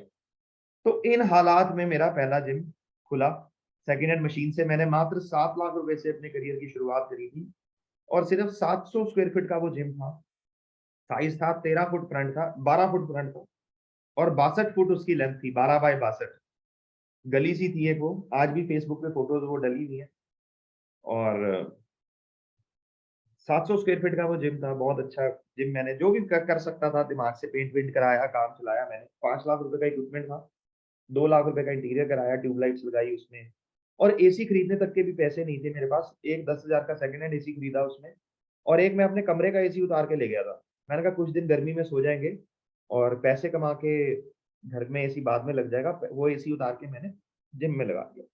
तो इन हालात में मेरा पहला जिम खुला। सेकेंड हैंड मशीन से मैंने मात्र 7 लाख रुपए से अपने करियर की शुरुआत करी थी, और सिर्फ 700 स्क्वायर फीट का वो जिम था। साइज था 13 फुट फ्रंट था, 12 फुट फ्रंट था, और 62 फुट उसकी लेंथ थी, 12 बाय 62। गली सी थी एक वो, आज भी फेसबुक पे फोटोज वो डली हुई है। और 700 स्क्वायर फीट का वो जिम था, बहुत अच्छा जिम। मैंने जो भी कर सकता था दिमाग से, पेंट वेंट कराया, काम चलाया मैंने। 5 लाख रुपए का इक्विपमेंट था, 2 लाख रुपए का इंटीरियर कराया, ट्यूबलाइट्स लगाई उसमें, और एसी खरीदने तक के भी पैसे नहीं थे मेरे पास। एक 10,000 का सेकंड हैंड एसी खरीदा उसमें, और एक मैं अपने कमरे का एसी उतार के ले गया था। मैंने कहा कुछ दिन गर्मी में सो जाएंगे और पैसे कमा के घर में एसी बाद में लग जाएगा, वो एसी उतार के मैंने जिम में लगा दिया।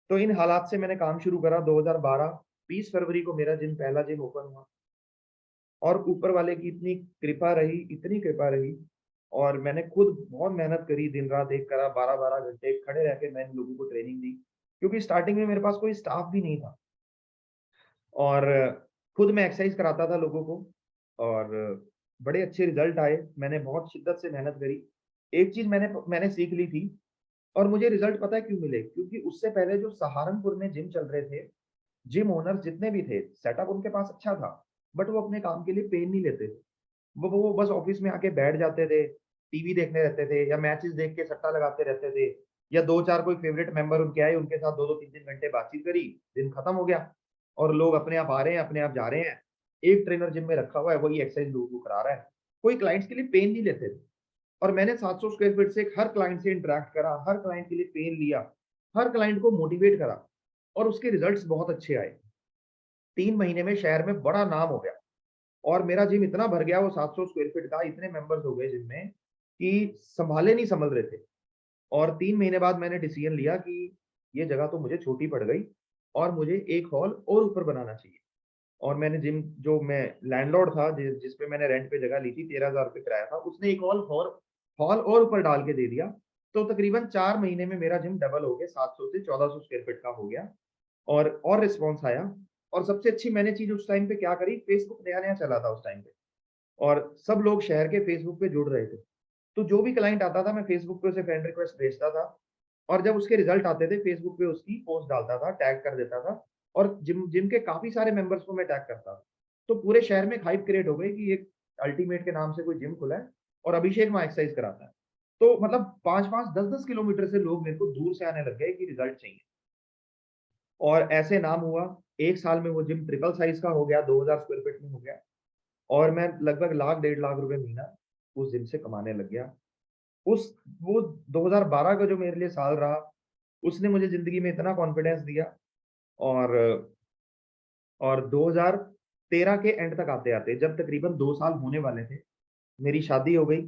तो इन हालात से मैंने काम शुरू करा 2012। 20 फरवरी को मेरा जिम, पहला जिम ओपन हुआ, और ऊपर वाले की इतनी कृपा रही, इतनी कृपा रही। और मैंने खुद बहुत मेहनत करी, दिन रात एक करा, 12-12 घंटे खड़े रह के मैंने लोगों को ट्रेनिंग दी, क्योंकि स्टार्टिंग में मेरे पास कोई स्टाफ भी नहीं था। और खुद मैं एक्सरसाइज कराता था लोगों को, और बड़े अच्छे रिजल्ट आए। मैंने बहुत शिद्दत से मेहनत करी। एक चीज मैंने मैंने सीख ली थी, और मुझे रिजल्ट पता है क्यों मिले, क्योंकि उससे पहले जो सहारनपुर में जिम चल रहे थे, जिम ओनर्स जितने भी थे, सेटअप उनके पास अच्छा था, बट वो अपने काम के लिए पेन नहीं लेते थे। वो बस ऑफिस में आके बैठ जाते थे, टीवी देखने रहते थे, या मैचेस देख के सट्टा लगाते रहते थे, या दो चार कोई फेवरेट मेंबर उनके आए, उनके साथ 2-2 3-3 घंटे बातचीत करी, दिन खत्म हो गया। और लोग अपने आप आ रहे हैं, अपने आप जा रहे हैं। एक ट्रेनर जिम में रखा हुआ है, वही एक्सरसाइज लोगों को करा रहा है। कोई क्लाइंट्स के लिए पेन नहीं लेते थे। और मैंने 700 स्क्वायर फीट से हर क्लाइंट से इंटरेक्ट करा, हर क्लाइंट के लिए पेन लिया, हर क्लाइंट को मोटिवेट करा और उसके रिजल्ट्स बहुत अच्छे आए। 3 महीने में शहर में बड़ा नाम हो गया और मेरा जिम इतना भर गया, वो 700 स्क्वायर फीट का, इतने मेंबर्स हो गए जिम में कि संभाले नहीं संभल रहे थे। और 3 महीने बाद मैंने डिसीजन लिया कि ये जगह तो मुझे छोटी पड़ गई और मुझे एक हॉल और ऊपर बनाना चाहिए। और मैंने जिम जो मैं लैंडलॉर्ड था जिस पे मैंने रेंट पे जगह ली थी, 13,000 रुपए किराया था, उसने एक हॉल और ऊपर डाल के दे दिया। तो तकरीबन 4 महीने में मेरा जिम डबल हो गया, 700 से 1400 स्क्वायर फीट का हो गया और रिस्पॉन्स आया। और सबसे अच्छी मैंने चीज़ उस टाइम पे क्या करी, फेसबुक नया-नया चला था उस टाइम पे और सब लोग शहर के फेसबुक पे जुड़ रहे थे। तो जो भी क्लाइंट आता था, मैं फेसबुक पे उसे फ्रेंड रिक्वेस्ट भेजता था और जब उसके रिजल्ट आते थे, फेसबुक पे उसकी पोस्ट डालता था, टैग कर देता था और जिम जिम के काफ़ी सारे मेंबर्स को मैं टैग करता था। तो पूरे शहर में एक हाइप क्रिएट हो गई कि एक अल्टीमेट के नाम से कोई जिम खुला है और अभिषेक वहाँ एक्सरसाइज कराता है। तो मतलब 5-5, 10-10 किलोमीटर से लोग मेरे को दूर से आने लग गए कि रिजल्ट चाहिए। और ऐसे नाम हुआ, 1 साल में वो जिम ट्रिपल साइज़ का हो गया, 2000 स्क्वायर फीट में हो गया और मैं लगभग लाख, 1.5 लाख रुपए महीना उस जिम से कमाने लग गया। उस वो 2012 का जो मेरे लिए साल रहा, उसने मुझे ज़िंदगी में इतना कॉन्फिडेंस दिया और 2013 के एंड तक आते-आते जब तकरीबन 2 साल होने वाले थे, मेरी शादी हो गई।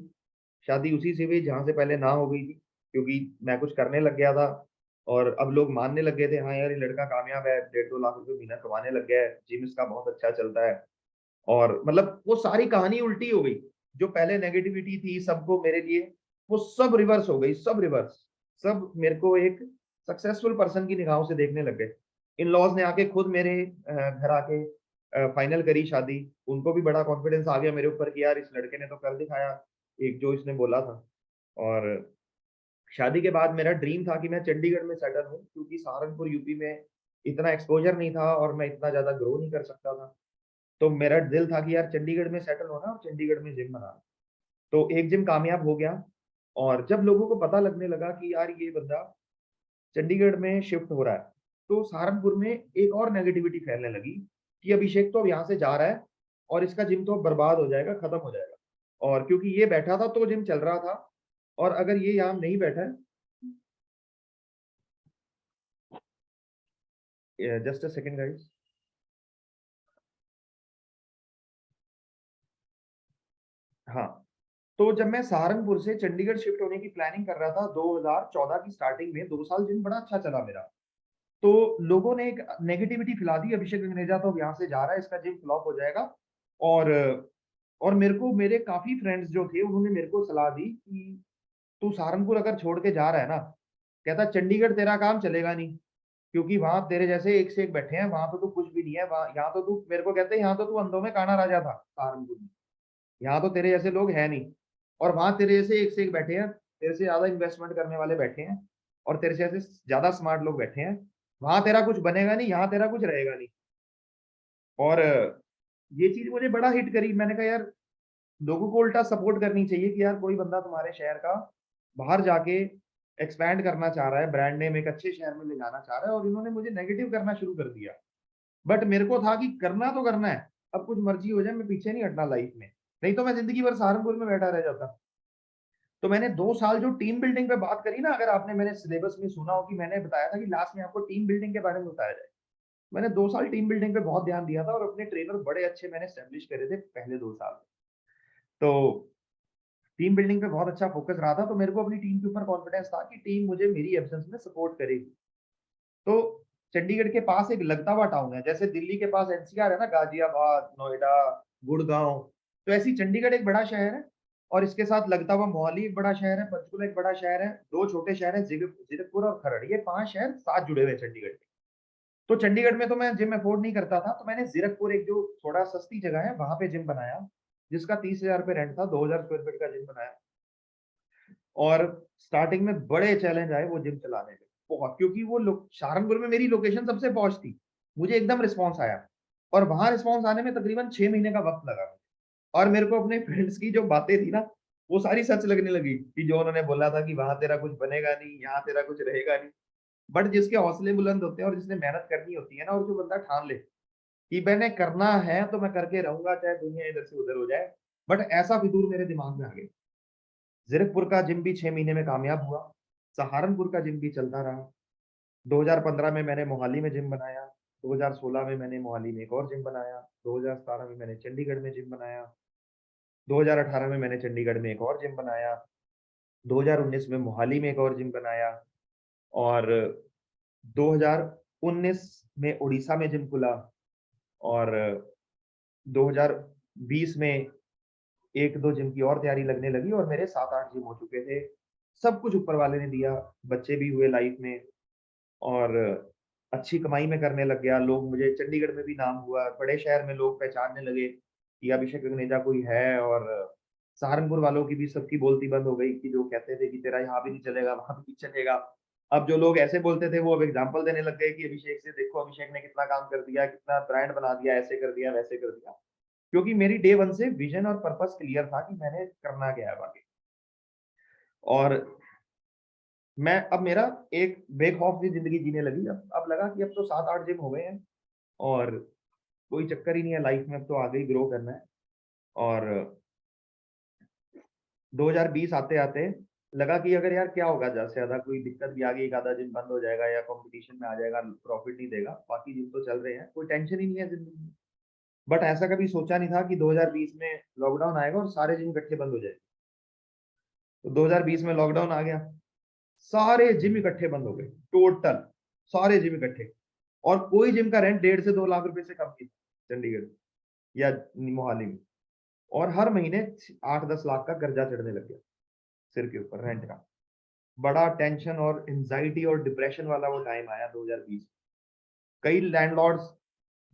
शादी उसी से हुई जहाँ से पहले ना हो गई थी, क्योंकि मैं कुछ करने लग गया था और अब लोग मानने लग गए थे, हाँ यार ये लड़का कामयाब है, 1.5-2 लाख रुपए महीना कमाने लग गया है, जिम इसका बहुत अच्छा चलता है। और मतलब वो सारी कहानी उल्टी हो गई। जो पहले नेगेटिविटी थी सबको मेरे लिए, वो सब रिवर्स हो गई, सब रिवर्स। सब मेरे को एक सक्सेसफुल पर्सन की निगाहों से देखने लग गए। इन-लॉज़ ने आके खुद मेरे घर आके फाइनल करी शादी। उनको भी बड़ा कॉन्फिडेंस आ गया मेरे ऊपर कि यार इस लड़के ने तो कर दिखाया, एक जो इसने बोला था। और शादी के बाद मेरा ड्रीम था कि मैं चंडीगढ़ में सेटल हूँ, क्योंकि सहारनपुर यूपी में इतना एक्सपोज़र नहीं था और मैं इतना ज़्यादा ग्रो नहीं कर सकता था। तो मेरा दिल था कि यार चंडीगढ़ में सेटल होना और चंडीगढ़ में जिम बनाना। तो एक जिम कामयाब हो गया और जब लोगों को पता लगने लगा कि यार ये बंदा चंडीगढ़ में शिफ्ट हो रहा है, तो सहारनपुर में एक और नेगेटिविटी फैलने लगी कि अभिषेक तो अब यहाँ से जा रहा है और इसका जिम तो अब बर्बाद हो जाएगा, खत्म हो जाएगा। और क्योंकि ये बैठा था तो जिम चल रहा था और अगर ये यहाँ नहीं बैठा है, जस्ट अ सेकंड गाइस। हाँ, तो जब मैं सहारनपुर से चंडीगढ़ शिफ्ट होने की प्लानिंग कर रहा था 2014 की स्टार्टिंग में, 2 साल जिम बड़ा अच्छा चला मेरा। तो लोगों ने एक नेगेटिविटी फैला दी, अभिषेक गगनेजा तो अब यहाँ से जा रहा है, इसका जिम फ्लॉप हो जाएगा। और और मेरे को मेरे काफ़ी फ्रेंड्स जो थे उन्होंने मेरे को सलाह दी कि तू सहारनपुर अगर छोड़ के जा रहा है ना, कहता चंडीगढ़ तेरा काम चलेगा नहीं, क्योंकि वहाँ तेरे जैसे एक से एक बैठे हैं, वहाँ तो तू कुछ भी नहीं है, वहाँ यहाँ तो तू मेरे को कहते हैं यहाँ तो तू अंधों में काना राजा था सहारनपुर में। यहाँ तो तेरे जैसे लोग हैं नहीं और वहाँ तेरे जैसे एक से एक बैठे हैं, तेरे से ज़्यादा इन्वेस्टमेंट करने वाले बैठे हैं और तेरे से ऐसे ज़्यादा स्मार्ट लोग बैठे हैं। वहाँ तेरा कुछ बनेगा नहीं, यहाँ तेरा कुछ रहेगा नहीं। और ये चीज़ मुझे बड़ा हिट करी। मैंने कहा यार लोगों को उल्टा सपोर्ट करनी चाहिए कि यार कोई बंदा तुम्हारे शहर का बाहर जाके एक्सपैंड करना चाह रहा है, ब्रांड नेम एक अच्छे शहर में ले जाना चाह रहा है और इन्होंने मुझे नेगेटिव करना शुरू कर दिया। बट मेरे को था कि करना तो करना है, अब कुछ मर्ज़ी हो जाए, मैं पीछे नहीं हटना लाइफ़ में। नहीं तो मैं ज़िंदगी भर सहारनपुर में बैठा रह जाता। तो मैंने 2 साल जो टीम बिल्डिंग पे बात करी ना, अगर आपने मेरे सिलेबस में सुना हो कि मैंने बताया था कि लास्ट में आपको टीम बिल्डिंग के बारे में बताया जाए। मैंने 2 साल टीम बिल्डिंग पे बहुत ध्यान दिया था और अपने ट्रेनर बड़े अच्छे मैंने एस्टेब्लिश करे थे पहले 2 साल। तो टीम बिल्डिंग पे बहुत अच्छा फोकस रहा था, तो मेरे को अपनी टीम के ऊपर कॉन्फिडेंस था कि टीम मुझे मेरी एब्सेंस में सपोर्ट करेगी। तो चंडीगढ़ के पास एक लगता हुआ टाउन है, जैसे दिल्ली के पास एनसीआर है ना, गाजियाबाद, नोएडा, गुड़गाँव, तो ऐसे ही चंडीगढ़ एक बड़ा शहर है और इसके साथ लगता हुआ मोहाली एक बड़ा शहर है, पंचकुला एक बड़ा शहर है, 2 छोटे शहर हैं जीरकपुर और खरड़, ये 5 शहर साथ जुड़े हुए हैं चंडीगढ़ के। तो चंडीगढ़ में तो मैं जिम अफोर्ड नहीं करता था, तो मैंने जीरकपुर एक जो थोड़ा सस्ती जगह है, वहाँ पे जिम बनाया, जिसका 30,000 रुपए रेंट था, 2000 स्क्वायर फीट का जिम बनाया। और स्टार्टिंग में बड़े चैलेंज आए वो जिम चलाने में, बहुत, क्योंकि वो सहारनपुर में मेरी लोकेशन सबसे पॉश थी। मुझे एकदम रिस्पॉन्स आया और वहाँ रिस्पॉन्स आने में तकरीबन 6 महीने का वक़्त लगा मुझे। और मेरे को अपने फ्रेंड्स की जो बातें थी ना, वो सारी सच लगने लगी कि जो उन्होंने बोला था कि वहाँ तेरा कुछ बनेगा नहीं, यहाँ तेरा कुछ रहेगा नहीं। बट जिसके हौसले बुलंद होते हैं और जिसने मेहनत करनी होती है ना, और जो बंदा ठान ले कि मैंने करना है तो मैं करके रहूँगा, चाहे दुनिया इधर से उधर हो जाए। बट ऐसा फितूर मेरे दिमाग में आ गया। ज़ीरकपुर का जिम भी 6 महीने में कामयाब हुआ, सहारनपुर का जिम भी चलता रहा 2015 में मैंने मोहाली में जिम बनाया, 2016 में मैंने मोहाली में एक और जिम बनाया, 2017 में मैंने चंडीगढ़ में जिम बनाया, 2018 में मैंने चंडीगढ़ में एक और जिम बनाया, 2019 में मोहाली में एक और जिम बनाया, और 2019 में उड़ीसा में जिम खुला, और 2020 में 1-2 जिम की और तैयारी लगने लगी, और मेरे 7-8 जिम हो चुके थे। सब कुछ ऊपर वाले ने दिया, बच्चे भी हुए लाइफ में, और अच्छी कमाई में करने लग गया। लोग मुझे चंडीगढ़ में भी नाम हुआ, बड़े शहर में लोग पहचानने लगे कि अभिषेक अग्नेजा कोई है, और सहारनपुर वालों की भी सबकी बोलती बंद हो गई कि जो कहते थे कि तेरा यहाँ भी नहीं चलेगा, वहाँ भी नहीं चलेगा। अब जो लोग ऐसे बोलते थे वो अब एग्जाम्पल देने लग गए कि अभिषेक से देखो, अभिषेक ने कितना काम कर दिया, कितना ब्रांड बना दिया, ऐसे कर दिया, वैसे कर दिया। क्योंकि मेरी डे वन से विजन और पर्पस क्लियर था कि मैंने करना क्या है आगे। और मैं अब मेरा एक बेखौफ सी जिंदगी जीने लगी। अब लगा कि अब तो 7-8 जिम हो गए हैं, और कोई चक्कर ही नहीं है लाइफ में, अब तो आगे ही ग्रो करना है। और 2020 आते-आते लगा कि अगर यार क्या होगा, ज़्यादा से ज़्यादा कोई दिक्कत भी आ गई, एक आधा जिम बंद हो जाएगा या कंपटीशन में आ जाएगा, प्रॉफिट नहीं देगा, बाकी जिम तो चल रहे हैं, कोई टेंशन ही नहीं है जिंदगी में। बट ऐसा कभी सोचा नहीं था कि 2020 में लॉकडाउन आएगा और सारे जिम इकट्ठे बंद हो जाएंगे। तो 2020 में लॉकडाउन आ गया, सारे जिम इकट्ठे बंद हो गए, टोटल सारे जिम इकट्ठे। और कोई जिम का रेंट 1.5 से 2 लाख रुपए से कम नहीं था चंडीगढ़ या मोहाली में। और हर महीने 8-10 लाख का कर्जा चढ़ने लग गया सिर के ऊपर रेंट का। बड़ा टेंशन और एंजाइटी और डिप्रेशन वाला वो टाइम आया 2020। कई लैंडलॉर्ड्स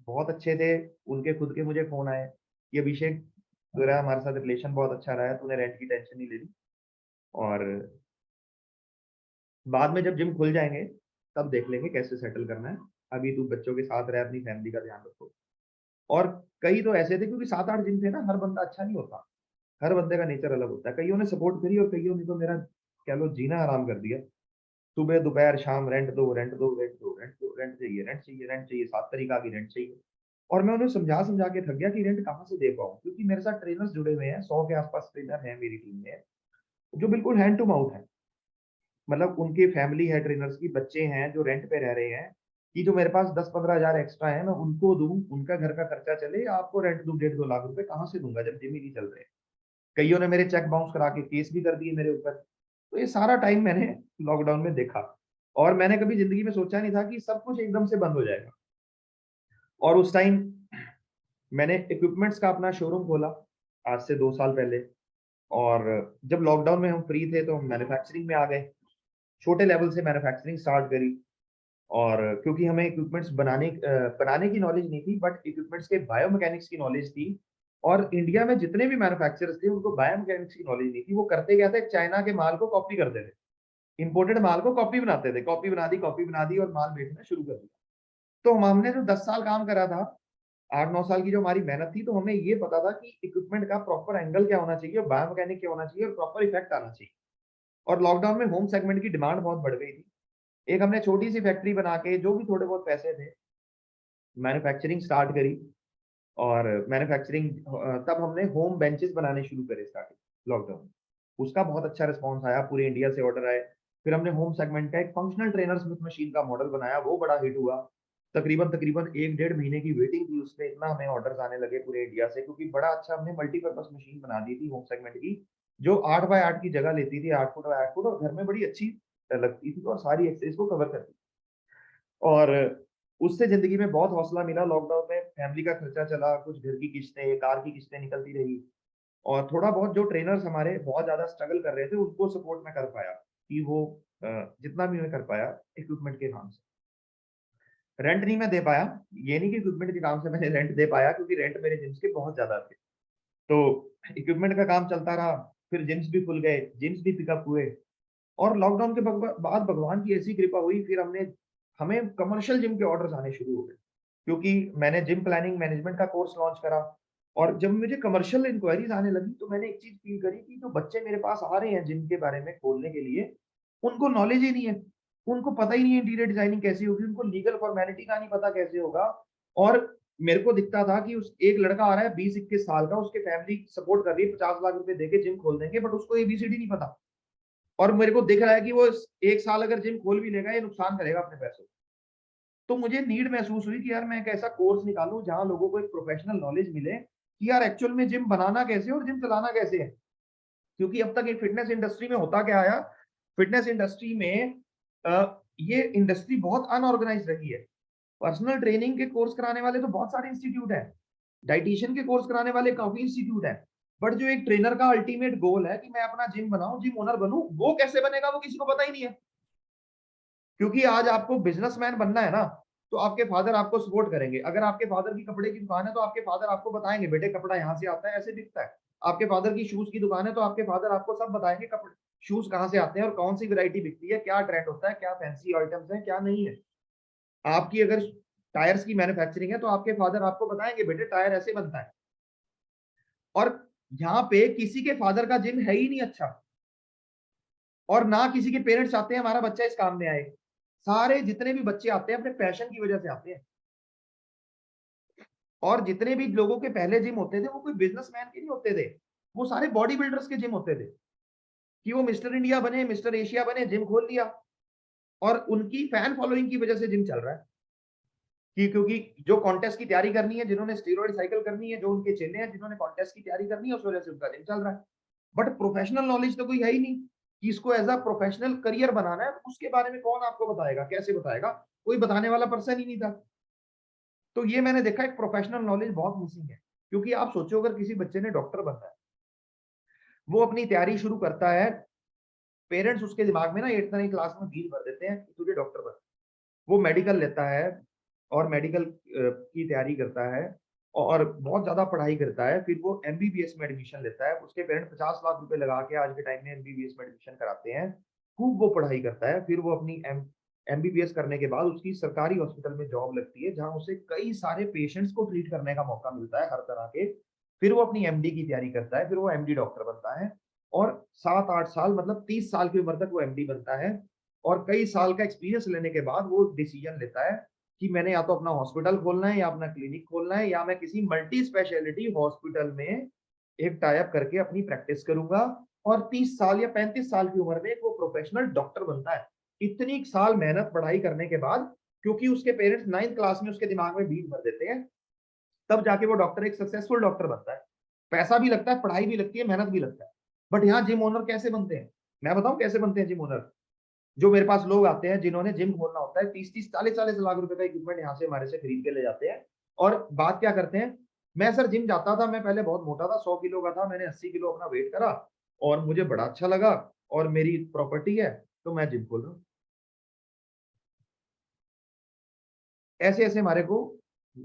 बहुत अच्छे थे, उनके खुद के मुझे फोन आए कि अभिषेक तेरा हमारे साथ रिलेशन बहुत अच्छा रहा है, तूने रेंट की टेंशन नहीं ले ली, और बाद में जब जिम खुल जाएंगे तब देख लेंगे कैसे सेटल करना है, अभी तू बच्चों के साथ रह, अपनी फैमिली का ध्यान रखो। और कई तो ऐसे थे, क्योंकि 7-8 जिम थे ना, हर बंदा अच्छा नहीं होता, हर बंदे का नेचर अलग होता है। कईयों ने सपोर्ट करी और कईयों ने तो मेरा कह लो जीना हराम कर दिया। सुबह दोपहर शाम रेंट दो, रेंट दो, रेंट दो, रेंट दो, रेंट चाहिए, रेंट चाहिए, रेंट चाहिए, 7 तारीख की रेंट चाहिए। और मैं उन्हें समझा समझा के थक गया कि रेंट कहाँ से दे पाऊँ, क्योंकि मेरे साथ ट्रेनर्स जुड़े हुए हैं, 100 के आसपास ट्रेनर हैं मेरी टीम में, जो बिल्कुल हैंड टू माउथ है। मतलब उनकी फैमिली है, ट्रेनर्स की बच्चे हैं जो रेंट पे रह रहे हैं, कि जो मेरे पास 10-15 हजार एक्स्ट्रा है मैं उनको दूं, उनका घर का खर्चा चले, आपको रेंट दूं 1.5-2 लाख रुपए कहाँ से दूंगा जब जिम ही नहीं चल रहे। कईयों ने मेरे चेक बाउंस करा के केस भी कर दिए मेरे ऊपर। तो ये सारा टाइम मैंने लॉकडाउन में देखा, और मैंने कभी जिंदगी में सोचा नहीं था कि सब कुछ एकदम से बंद हो जाएगा। और उस टाइम मैंने इक्विपमेंट्स का अपना शोरूम खोला, आज से 2 साल पहले। और जब लॉकडाउन में हम फ्री थे तो हम मैन्युफैक्चरिंग में आ गए, छोटे लेवल से मैन्युफैक्चरिंग स्टार्ट करी। और क्योंकि हमें इक्विपमेंट्स बनाने की नॉलेज नहीं थी, बट इक्विपमेंट्स के बायोमैकेनिक्स की नॉलेज थी। और इंडिया में जितने भी मैन्युफैक्चरर्स थे उनको बायोमैकेनिक्स की नॉलेज नहीं थी। वो करते क्या थे, चाइना के माल को कॉपी करते थे, इंपोर्टेड माल को कॉपी बनाते थे, कॉपी बना दी और माल बेचना शुरू कर दिया। तो हमने जो 10 साल काम करा था, 8-9 साल की जो हमारी मेहनत थी, तो हमें ये पता था कि इक्विपमेंट का प्रॉपर एंगल क्या होना चाहिए, बायोमैकेनिक क्या होना चाहिए, और प्रॉपर इफेक्ट आना चाहिए। और लॉकडाउन में होम सेगमेंट की डिमांड बहुत बढ़ गई थी। एक हमने छोटी सी फैक्ट्री बना के जो भी थोड़े बहुत पैसे थे मैन्युफैक्चरिंग स्टार्ट करी। और मैन्युफैक्चरिंग तब हमने होम बेंचेस बनाने शुरू करे स्टार्टिंग लॉकडाउन। उसका बहुत अच्छा रिस्पॉन्स आया, पूरे इंडिया से ऑर्डर आए। फिर हमने होम सेगमेंट का एक फंक्शनल ट्रेनर स्मिथ मशीन का मॉडल बनाया, वो बड़ा हिट हुआ। तकरीबन तकरीबन 1-1.5 महीने की वेटिंग थी उसमें, इतना हमें ऑर्डर आने लगे पूरे इंडिया से, क्योंकि बड़ा अच्छा हमने मल्टीपर्पज मशीन बना दी थी होम सेगमेंट की, जो 8x8 की जगह लेती थी, 8 फुट बाय 8 फुट, और घर में बड़ी अच्छी लगती थी और सारी एक्सेस को कवर करती थी। और उससे जिंदगी में बहुत हौसला मिला। लॉकडाउन में फैमिली का खर्चा चला, कुछ घर की किस्तें, कार की किस्तें निकलती रही, और थोड़ा बहुत जो ट्रेनर्स हमारे बहुत ज्यादा स्ट्रगल कर रहे थे उनको सपोर्ट में कर पाया, कि वो जितना भी मैं कर पाया इक्विपमेंट के काम से। रेंट नहीं मैं दे पाया, ये नहीं कि इक्विपमेंट के काम से मैंने रेंट दे पाया, क्योंकि रेंट मेरे जिम्स के बहुत ज्यादा थे। तो इक्विपमेंट का काम चलता रहा, फिर जिम्स भी खुल गए, जिम्स भी पिकअप हुए। और लॉकडाउन के बाद भगवान की ऐसी कृपा हुई, फिर हमें कमर्शियल जिम के ऑर्डर्स आने शुरू हो गए, क्योंकि मैंने जिम प्लानिंग मैनेजमेंट का कोर्स लॉन्च करा। और जब मुझे कमर्शियल इंक्वायरीज आने लगी तो मैंने एक चीज फील करी कि जो बच्चे मेरे पास आ रहे हैं जिम के बारे में खोलने के लिए, उनको नॉलेज ही नहीं है, उनको पता ही नहीं है इंटीरियर डिजाइनिंग कैसी होगी, उनको लीगल फॉर्मेलिटी का नहीं पता कैसे होगा। और मेरे को दिखता था कि उस एक लड़का आ रहा है 20-21 साल का, उसके फैमिली सपोर्ट कर रही है, 50 लाख रुपए देके जिम खोल देंगे, बट उसको एबीसीडी नहीं पता। और मेरे को दिख रहा है कि वो 1 साल अगर जिम खोल भी लेगा, ये नुकसान करेगा अपने पैसों। तो मुझे नीड महसूस हुई कि यार मैं एक ऐसा कोर्स निकालूं जहां लोगों को एक प्रोफेशनल नॉलेज मिले कि यार एक्चुअल में जिम बनाना कैसे और जिम चलाना कैसे है। क्योंकि अब तक ये फिटनेस इंडस्ट्री में होता क्या आया, फिटनेस इंडस्ट्री में ये इंडस्ट्री बहुत अनऑर्गेनाइज रही है। पर्सनल ट्रेनिंग के कोर्स कराने वाले तो बहुत सारे इंस्टीट्यूट हैं, डाइटिशियन के कोर्स कराने वाले काफी इंस्टीट्यूट हैं, बट जो एक ट्रेनर का अल्टीमेट गोल है कि मैं अपना जिम बनाऊं, जिम ओनर बनूं, वो कैसे बनेगा वो किसी को पता ही नहीं है। क्योंकि आज आपको बिजनेसमैन बनना है ना, तो आपके फादर आपको सपोर्ट करेंगे। अगर आपके फादर की कपड़े की दुकान है तो आपके फादर आपको बताएंगे बेटे कपड़ा यहाँ से आता है, ऐसे बिकता है। आपके फादर की शूज की दुकान है तो आपके फादर आपको सब बताएंगे कपड़े शूज कहाँ से आते हैं और कौन सी वैरायटी बिकती है, क्या ट्रेंड होता है, क्या फैंसी आइटम्स है, क्या नहीं है। आपकी अगर टायर्स की मैन्युफैक्चरिंग है तो आपके फादर आपको बताएंगे बेटे टायर ऐसे बनता है। और यहाँ पे किसी के फादर का जिम है ही नहीं अच्छा, और ना किसी के पेरेंट्स चाहते हैं हमारा बच्चा इस काम में आए। सारे जितने भी बच्चे आते हैं अपने पैशन की वजह से आते हैं। और जितने भी लोगों के पहले जिम होते थे वो कोई बिजनेसमैन के नहीं होते थे, वो सारे बॉडी बिल्डर्स के जिम होते थे कि वो मिस्टर इंडिया बने, मिस्टर एशिया बने, जिम खोल लिया। और उनकी फैन फॉलोइंग की वजह से जिम चल रहा है कि क्योंकि जो कॉन्टेस्ट की तैयारी करनी है, जिन्होंने स्टीरॉयड साइकिल करनी है, जो उनके चेले हैं जिन्होंने कॉन्टेस्ट की तैयारी करनी है, उस वजह से उनका जिम चल रहा है। बट प्रोफेशनल नॉलेज तो कोई है ही नहीं कि इसको एज अ प्रोफेशनल करियर बनाना है, उसके बारे में कौन आपको बताएगा, कैसे बताएगा, कोई बताने वाला पर्सन ही नहीं था। तो ये मैंने देखा एक प्रोफेशनल नॉलेज बहुत मिसिंग है। क्योंकि आप सोचो अगर किसी बच्चे ने डॉक्टर बनना है, वो अपनी तैयारी शुरू करता है, पेरेंट्स उसके दिमाग में ना 8th 9th क्लास में बीज भर देते हैं कि तुझे डॉक्टर बन। वो मेडिकल लेता है और मेडिकल की तैयारी करता है और बहुत ज्यादा पढ़ाई करता है, फिर वो एमबीबीएस में एडमिशन लेता है। उसके पेरेंट्स 50 लाख रुपए लगा के आज के टाइम में एमबीबीएस में एडमिशन कराते हैं। खूब वो पढ़ाई करता है, फिर वो अपनी एमबीबीएस करने के बाद उसकी सरकारी हॉस्पिटल में जॉब लगती है जहां उसे कई सारे पेशेंट्स को ट्रीट करने का मौका मिलता है हर तरह के। फिर वो अपनी एमडी की तैयारी करता है, फिर वो एमडी डॉक्टर बनता है और 7-8 साल मतलब 30 साल की उम्र तक वो एमडी बनता है। और कई साल का एक्सपीरियंस लेने के बाद वो डिसीजन लेता है कि मैंने या तो अपना हॉस्पिटल खोलना है या अपना क्लिनिक खोलना है या मैं किसी मल्टी स्पेशलिटी हॉस्पिटल में एक टाइप करके अपनी प्रैक्टिस करूंगा। और 30 साल या 35 साल की उम्र में वो प्रोफेशनल डॉक्टर बनता है। इतनी साल मेहनत पढ़ाई करने के बाद, क्योंकि उसके पेरेंट्स 9th क्लास में उसके दिमाग में बीज भर देते हैं, तब जाके वो डॉक्टर एक सक्सेसफुल डॉक्टर बनता है। पैसा भी लगता है, पढ़ाई भी लगती है, मेहनत भी लगता है। बट यहाँ जिम ओनर कैसे बनते हैं, मैं बताऊं कैसे बनते हैं जिम ओनर। जो मेरे पास लोग आते हैं जिन्होंने जिम खोलना होता है, 30-40 लाख रुपए का इक्विपमेंट यहाँ से हमारे से खरीद के ले जाते हैं। और बात क्या करते हैं, मैं सर जिम जाता था, मैं पहले बहुत मोटा था, 100 किलो का था, मैंने 80 किलो अपना वेट करा और मुझे बड़ा अच्छा लगा और मेरी प्रॉपर्टी है तो मैं जिम खोल रहा हूँ। ऐसे ऐसे हमारे को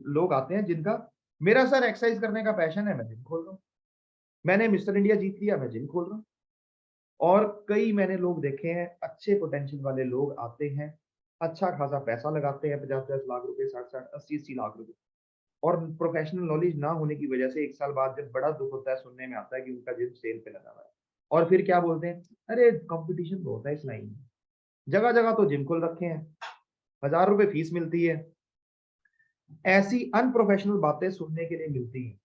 लोग आते हैं जिनका, मेरा सर एक्सरसाइज करने का पैशन है, मैं जिम खोल रहा हूँ। मैंने मिस्टर इंडिया जीत लिया, मैं जिम खोल रहा हूँ। और कई मैंने लोग देखे हैं, अच्छे पोटेंशियल वाले लोग आते हैं, अच्छा खासा पैसा लगाते हैं, 50-50 लाख रुपए, 60-60, 80-80 लाख रुपए, और प्रोफेशनल नॉलेज ना होने की वजह से 1 साल बाद जब बड़ा दुख होता है सुनने में आता है कि उनका जिम सेल पे लगा हुआ है। और फिर क्या बोलते हैं, अरे कंपटीशन बहुत है इस लाइन में, जगह जगह तो जिम खोल रखे हैं, 1000 रुपए फीस मिलती है। ऐसी अनप्रोफेशनल बातें सुनने के लिए मिलती हैं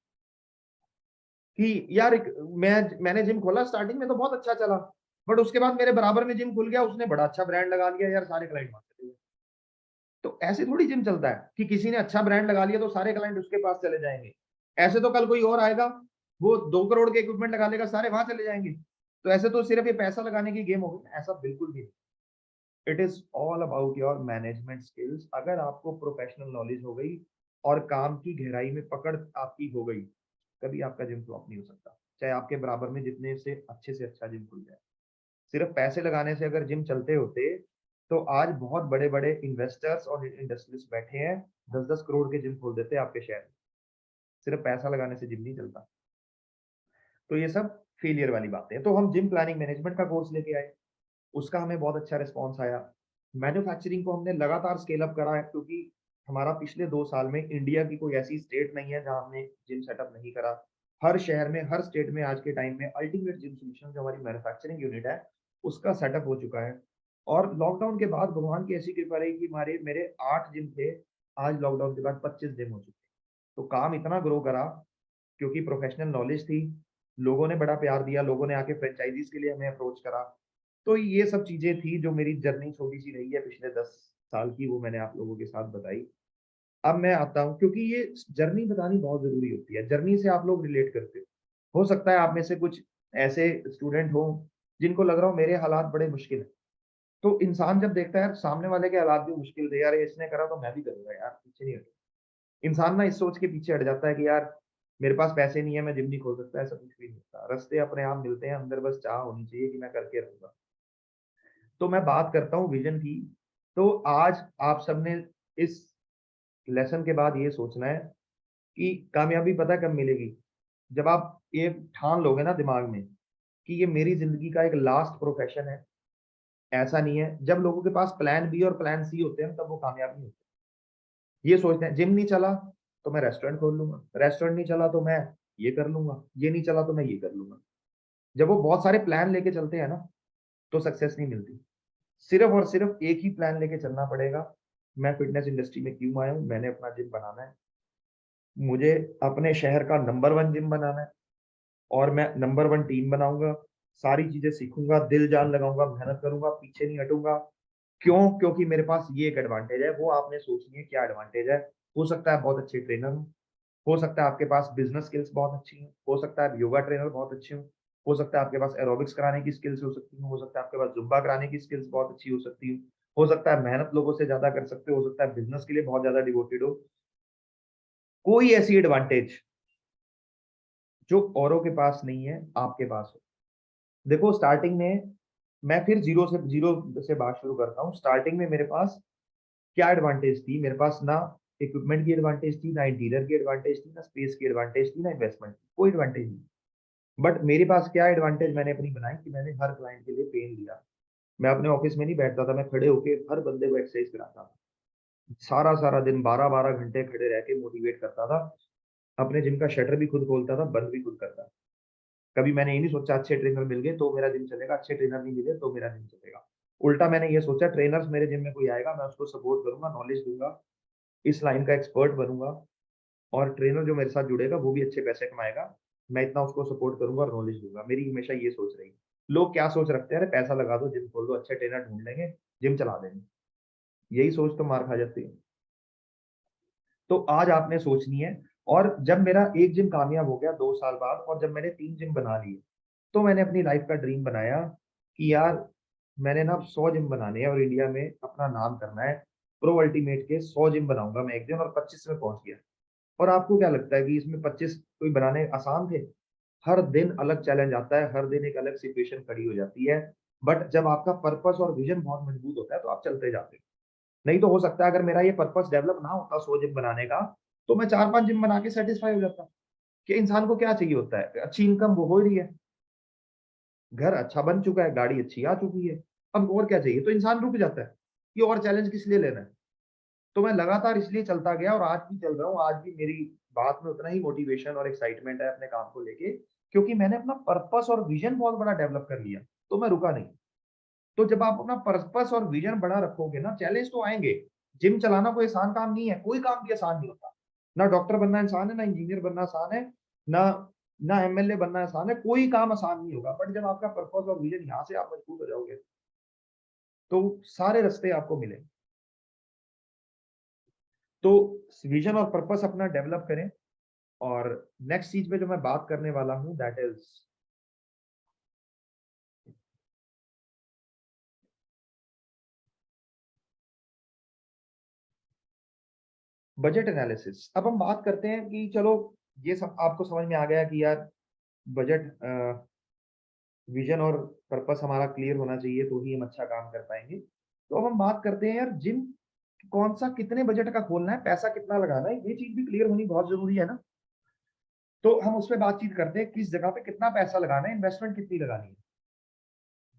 कि यार मैंने जिम खोला, स्टार्टिंग में तो बहुत अच्छा चला, बट उसके बाद मेरे बराबर में जिम खुल गया, उसने बड़ा अच्छा ब्रांड लगा लिया, यार सारे क्लाइंट वहां चले गए। तो ऐसे थोड़ी जिम चलता है कि किसी ने अच्छा ब्रांड लगा लिया तो सारे क्लाइंट उसके पास चले जाएंगे। ऐसे तो कल कोई और आएगा, वो 2 करोड़ के इक्विपमेंट लगा लेगा, सारे वहां चले जाएंगे। तो ऐसे तो सिर्फ ये पैसा लगाने की गेम होगी, ऐसा बिल्कुल भी नहीं। It is all about your management skills. अगर आपको प्रोफेशनल नॉलेज हो गई और काम की गहराई में पकड़ आपकी हो गई, कभी आपका जिम फ्लॉप नहीं हो सकता, चाहे आपके बराबर में जितने से अच्छा जिम खुल जाए। सिर्फ पैसे लगाने से अगर जिम चलते होते तो आज बहुत बड़े बड़े इन्वेस्टर्स और इंडस्ट्रियलिस्ट बैठे हैं, 10-10 करोड़ के जिम खोल देते आपके शहर में। सिर्फ पैसा लगाने से जिम नहीं चलता। तो ये सब फेलियर वाली बातें हैं। तो हम जिम प्लानिंग मैनेजमेंट का कोर्स लेके आए, उसका हमें बहुत अच्छा रिस्पॉन्स आया। मैन्युफैक्चरिंग को हमने लगातार स्केल अप करा है, क्योंकि हमारा पिछले 2 साल में इंडिया की कोई ऐसी स्टेट नहीं है जहां हमने जिम सेटअप नहीं करा। हर शहर में, हर स्टेट में आज के टाइम में अल्टीमेट जिम सोल्यूशन जो हमारी मैन्युफैक्चरिंग यूनिट है उसका सेटअप हो चुका है। और लॉकडाउन के बाद भगवान की ऐसी कृपा रही कि हमारे मेरे 8 जिम थे, आज लॉकडाउन के बाद 25 जिम हो चुके। तो काम इतना ग्रो करा क्योंकि प्रोफेशनल नॉलेज थी, लोगों ने बड़ा प्यार दिया, लोगों ने आके फ्रेंचाइजीज के लिए हमें अप्रोच करा। तो ये सब चीजें थी जो मेरी जर्नी छोटी सी रही है पिछले 10 साल की, वो मैंने आप लोगों के साथ बताई। अब मैं आता हूँ, क्योंकि ये जर्नी बतानी बहुत जरूरी होती है, जर्नी से आप लोग रिलेट करते हो सकता है आप में से कुछ ऐसे स्टूडेंट हो जिनको लग रहा हो मेरे हालात बड़े मुश्किल है। तो इंसान जब देखता है यार सामने वाले के हालात भी मुश्किल थे, यार इसने करा तो मैं भी करूंगा यार, पीछे नहीं हटूंगा। इंसान ना इस सोच के पीछे हट जाता है कि यार मेरे पास पैसे नहीं है, मैं जिम नहीं खोल सकता, ऐसा कुछ भी नहीं होता। रास्ते अपने आप मिलते हैं, अंदर बस चाह होनी चाहिए कि मैं करके रहूंगा। तो मैं बात करता हूँ विजन की। तो आज आप सबने इस लेसन के बाद ये सोचना है कि कामयाबी पता कब मिलेगी? जब आप ये ठान लोगे ना दिमाग में कि ये मेरी जिंदगी का एक लास्ट प्रोफेशन है। ऐसा नहीं है, जब लोगों के पास प्लान बी और प्लान सी होते हैं तब वो कामयाब नहीं होते। ये सोचते हैं जिम नहीं चला तो मैं रेस्टोरेंट खोल लूंगा, रेस्टोरेंट नहीं चला तो मैं ये कर लूंगा, ये नहीं चला तो मैं ये कर लूंगा। जब वो बहुत सारे प्लान लेके चलते हैं ना, तो सक्सेस नहीं मिलती। सिर्फ और सिर्फ एक ही प्लान लेके चलना पड़ेगा। मैं फिटनेस इंडस्ट्री में क्यों आया हूँ? मैंने अपना जिम बनाना है, मुझे अपने शहर का नंबर 1 जिम बनाना है, और मैं नंबर 1 टीम बनाऊंगा, सारी चीजें सीखूंगा, दिल जान लगाऊंगा, मेहनत करूंगा, पीछे नहीं हटूंगा। क्यों? क्योंकि मेरे पास ये एक एडवांटेज है, वो आपने सोचनी है क्या एडवांटेज है। हो सकता है बहुत अच्छे ट्रेनर हो सकता है आपके पास बिजनेस स्किल्स बहुत अच्छी हो सकता है योगा ट्रेनर बहुत अच्छे हो सकता है आपके पास एरोबिक्स कराने की स्किल्स हो सकती हो सकता है आपके पास जुम्बा कराने की स्किल्स बहुत अच्छी हो सकता है मेहनत लोगों से ज्यादा कर सकते हो सकता है बिजनेस के लिए बहुत ज्यादा डिवोटेड हो। कोई ऐसी एडवांटेज जो औरों के पास नहीं है आपके पास हो। देखो स्टार्टिंग में, मैं फिर जीरो से बात शुरू करता हूँ। स्टार्टिंग में मेरे पास क्या एडवांटेज थी? मेरे पास ना इक्विपमेंट की एडवांटेज थी, ना इंटीरियर की एडवांटेज थी, ना स्पेस की एडवांटेज थी, ना इन्वेस्टमेंट की, कोई एडवांटेज नहीं। बट मेरे पास क्या एडवांटेज मैंने अपनी बनाई कि मैंने हर क्लाइंट के लिए पेन लिया। मैं अपने ऑफिस में नहीं बैठता था, मैं खड़े होके हर बंदे को एक्सरसाइज कराता था। सारा सारा दिन 12 12 घंटे खड़े रह के मोटिवेट करता था। अपने जिम का शटर भी खुद खोलता था, बंद भी खुद करता था। कभी मैंने ये नहीं सोचा अच्छे ट्रेनर मिल गए तो मेरा जिम चलेगा, अच्छे ट्रेनर नहीं मिले तो मेरा जिम चलेगा। उल्टा मैंने ये सोचा ट्रेनर्स मेरे जिम में कोई आएगा, मैं उसको सपोर्ट करूंगा, नॉलेज दूंगा, इस लाइन का एक्सपर्ट बनूंगा, और ट्रेनर जो मेरे साथ जुड़ेगा वो भी अच्छे पैसे कमाएगा। मैं इतना उसको सपोर्ट करूंगा और नॉलेज दूंगा। मेरी हमेशा ये सोच रही। लोग क्या सोच रखते हैं? अरे पैसा लगा दो, जिम खोल दो, अच्छे ट्रेनर ढूंढ लेंगे, जिम चला देंगे। यही सोच तो मार खा जाती है। तो आज आपने सोचनी है। और जब मेरा एक जिम कामयाब हो गया 2 साल बाद, और जब मैंने 3 जिम बना लिए, तो मैंने अपनी लाइफ का ड्रीम बनाया कि यार मैंने ना 100 जिम बनाने हैं और इंडिया में अपना नाम करना है। प्रो अल्टीमेट के 100 जिम बनाऊंगा मैं एक दिन, और 25 में पहुंच गया। और आपको क्या लगता है कि इसमें 25 कोई बनाने आसान थे? हर दिन अलग चैलेंज आता है, हर दिन एक अलग सिचुएशन खड़ी हो जाती है। बट जब आपका पर्पस और विजन बहुत मजबूत होता है तो आप चलते जाते हो। नहीं तो हो सकता है अगर मेरा ये पर्पस डेवलप ना होता 100 जिम बनाने का, तो मैं 4 5 जिम बना के सेटिस्फाई हो जाता। कि इंसान को क्या चाहिए होता है? अच्छी इनकम वो हो रही है, घर अच्छा बन चुका है, गाड़ी अच्छी आ चुकी है, अब और क्या चाहिए? तो इंसान रुक जाता है कि और चैलेंज किस लिए लेना है। तो मैं लगातार इसलिए चलता गया, और आज भी चल रहा हूँ। आज भी मेरी बात में उतना ही मोटिवेशन और एक्साइटमेंट है अपने काम को लेके, क्योंकि मैंने अपना पर्पस और विजन बहुत बड़ा डेवलप कर लिया, तो मैं रुका नहीं। तो जब आप अपना पर्पस और विजन बड़ा रखोगे ना, चैलेंज तो आएंगे। जिम चलाना कोई आसान काम नहीं है, कोई काम भी आसान नहीं होता। ना डॉक्टर बनना आसान है, ना इंजीनियर बनना आसान है, ना ना एमएलए बनना आसान है, कोई काम आसान नहीं होगा। बट जब आपका पर्पस और विजन यहाँ से आप मजबूत हो जाओगे, तो सारे रास्ते आपको मिलेंगे। तो विजन और पर्पस अपना डेवलप करें। और नेक्स्ट चीज पे जो मैं बात करने वाला हूं, दैट इज बजट एनालिसिस। अब हम बात करते हैं कि चलो ये सब आपको समझ में आ गया कि यार बजट, विजन और पर्पस हमारा क्लियर होना चाहिए तो ही हम अच्छा काम कर पाएंगे। तो अब हम बात करते हैं यार जिम कौन सा, कितने बजट का खोलना है, पैसा कितना लगाना है, ये चीज भी क्लियर होनी बहुत जरूरी है ना। तो हम उस पर बातचीत करते हैं किस जगह पे कितना पैसा लगाना है, इन्वेस्टमेंट कितनी लगानी है।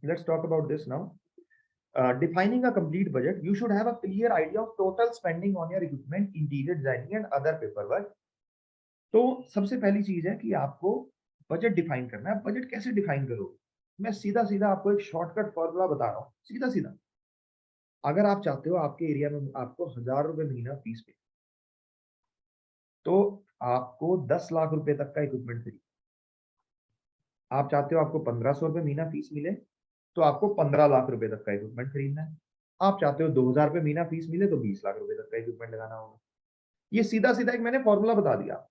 Let's talk about this now. Defining a complete budget, you should have a clear idea of total spending on your equipment, interior designing and other paperwork. तो सबसे पहली चीज है कि आपको बजट डिफाइन करना है। बजट कैसे डिफाइन करोगे? मैं सीधा सीधा आपको एक शॉर्टकट फॉर्मूला बता रहा हूँ, सीधा सीधा। अगर आप चाहते हो आपके एरिया में आपको 1000 रुपए महीना फीस पे, तो आपको 10 लाख रुपए तक का इक्विपमेंट फ्री। आप चाहते हो आपको 1500 रुपए महीना फीस मिले, तो आपको 15 लाख रुपए तक का इक्विपमेंट खरीदना है। आप चाहते हो 2000 रुपए महीना फीस मिले तो 20 लाख रुपए तक का इक्विपमेंट लगाना होगा। ये सीधा सीधा एक मैंने फॉर्मूला बता दिया।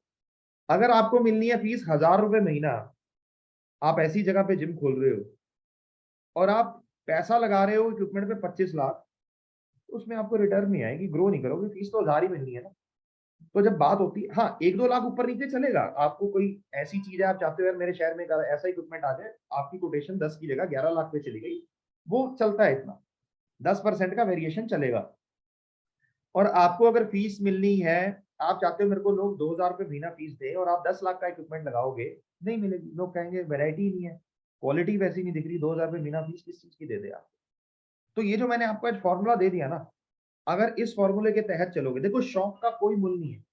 अगर आपको मिलनी है फीस 1000 रुपए महीना, आप ऐसी जगह पे जिम खोल रहे हो और आप पैसा लगा रहे हो इक्विपमेंट पे 25 लाख, तो उसमें आपको रिटर्न नहीं आएगी, ग्रो नहीं करोगे, फीस तो 1000 ही मिलनी है ना। तो जब बात होती है, हाँ 1-2 लाख ऊपर नीचे चलेगा, आपको कोई ऐसी चीज है आप चाहते हो यार मेरे शहर में ऐसा इक्विपमेंट आ जाए, आपकी कोटेशन 10 की जगह 11 लाख पे चली गई, वो चलता है इतना, 10% का वेरिएशन चलेगा। और आपको अगर फीस मिलनी है, आप चाहते हो मेरे को लोग 2000 रुपए महीना फीस दे और आप 10 लाख का इक्विपमेंट लगाओगे, नहीं मिलेगी, लोग कहेंगे वैरायटी नहीं है, क्वालिटी वैसी नहीं दिख रही, 2000 रुपए महीना फीस किस चीज की दे दे आप। तो ये जो मैंने आपको आज फॉर्मूला दे दिया ना, अगर इस फॉर्मूले के तहत चलोगे, देखो शौक का कोई मूल्य नहीं है।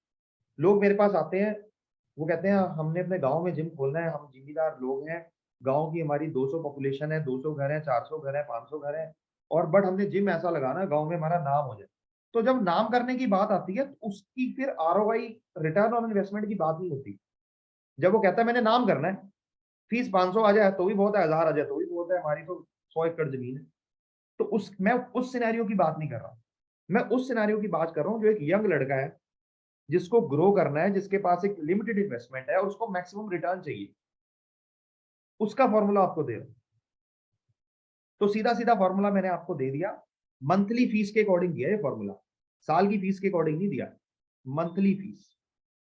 लोग मेरे पास आते हैं, वो कहते हैं हमने अपने गांव में जिम खोलना है, हम जिम्मेदार लोग हैं, गांव की हमारी 200 पॉपुलेशन है, 200 घर है, 400 घर है, 500 घर है, और बट हमने जिम ऐसा लगाना है गांव में हमारा नाम हो जाए। तो जब नाम करने की बात आती है तो उसकी फिर आरओआई, रिटर्न ऑन इन्वेस्टमेंट की बात नहीं होती। जब वो कहता है मैंने नाम करना है, फीस 500 आ जाए तो भी बहुत है, 1000 आ जाए तो भी बहुत है, हमारी तो 100 एकड़ जमीन है। तो उस मैं उस सिनेरियो की बात नहीं कर रहा हूँ, मैं उस सिनेरियो की बात कर रहा हूँ जो एक यंग लड़का है, जिसको ग्रो करना है, जिसके पास एक लिमिटेड इन्वेस्टमेंट है और उसको मैक्सिमम रिटर्न चाहिए, उसका फॉर्मूला आपको दे रहा हूं। तो सीधा सीधा फॉर्मूला मैंने आपको दे दिया, मंथली फीस के अकॉर्डिंग दिया है फॉर्मूला, साल की फीस के अकॉर्डिंग नहीं दिया। मंथली फीस,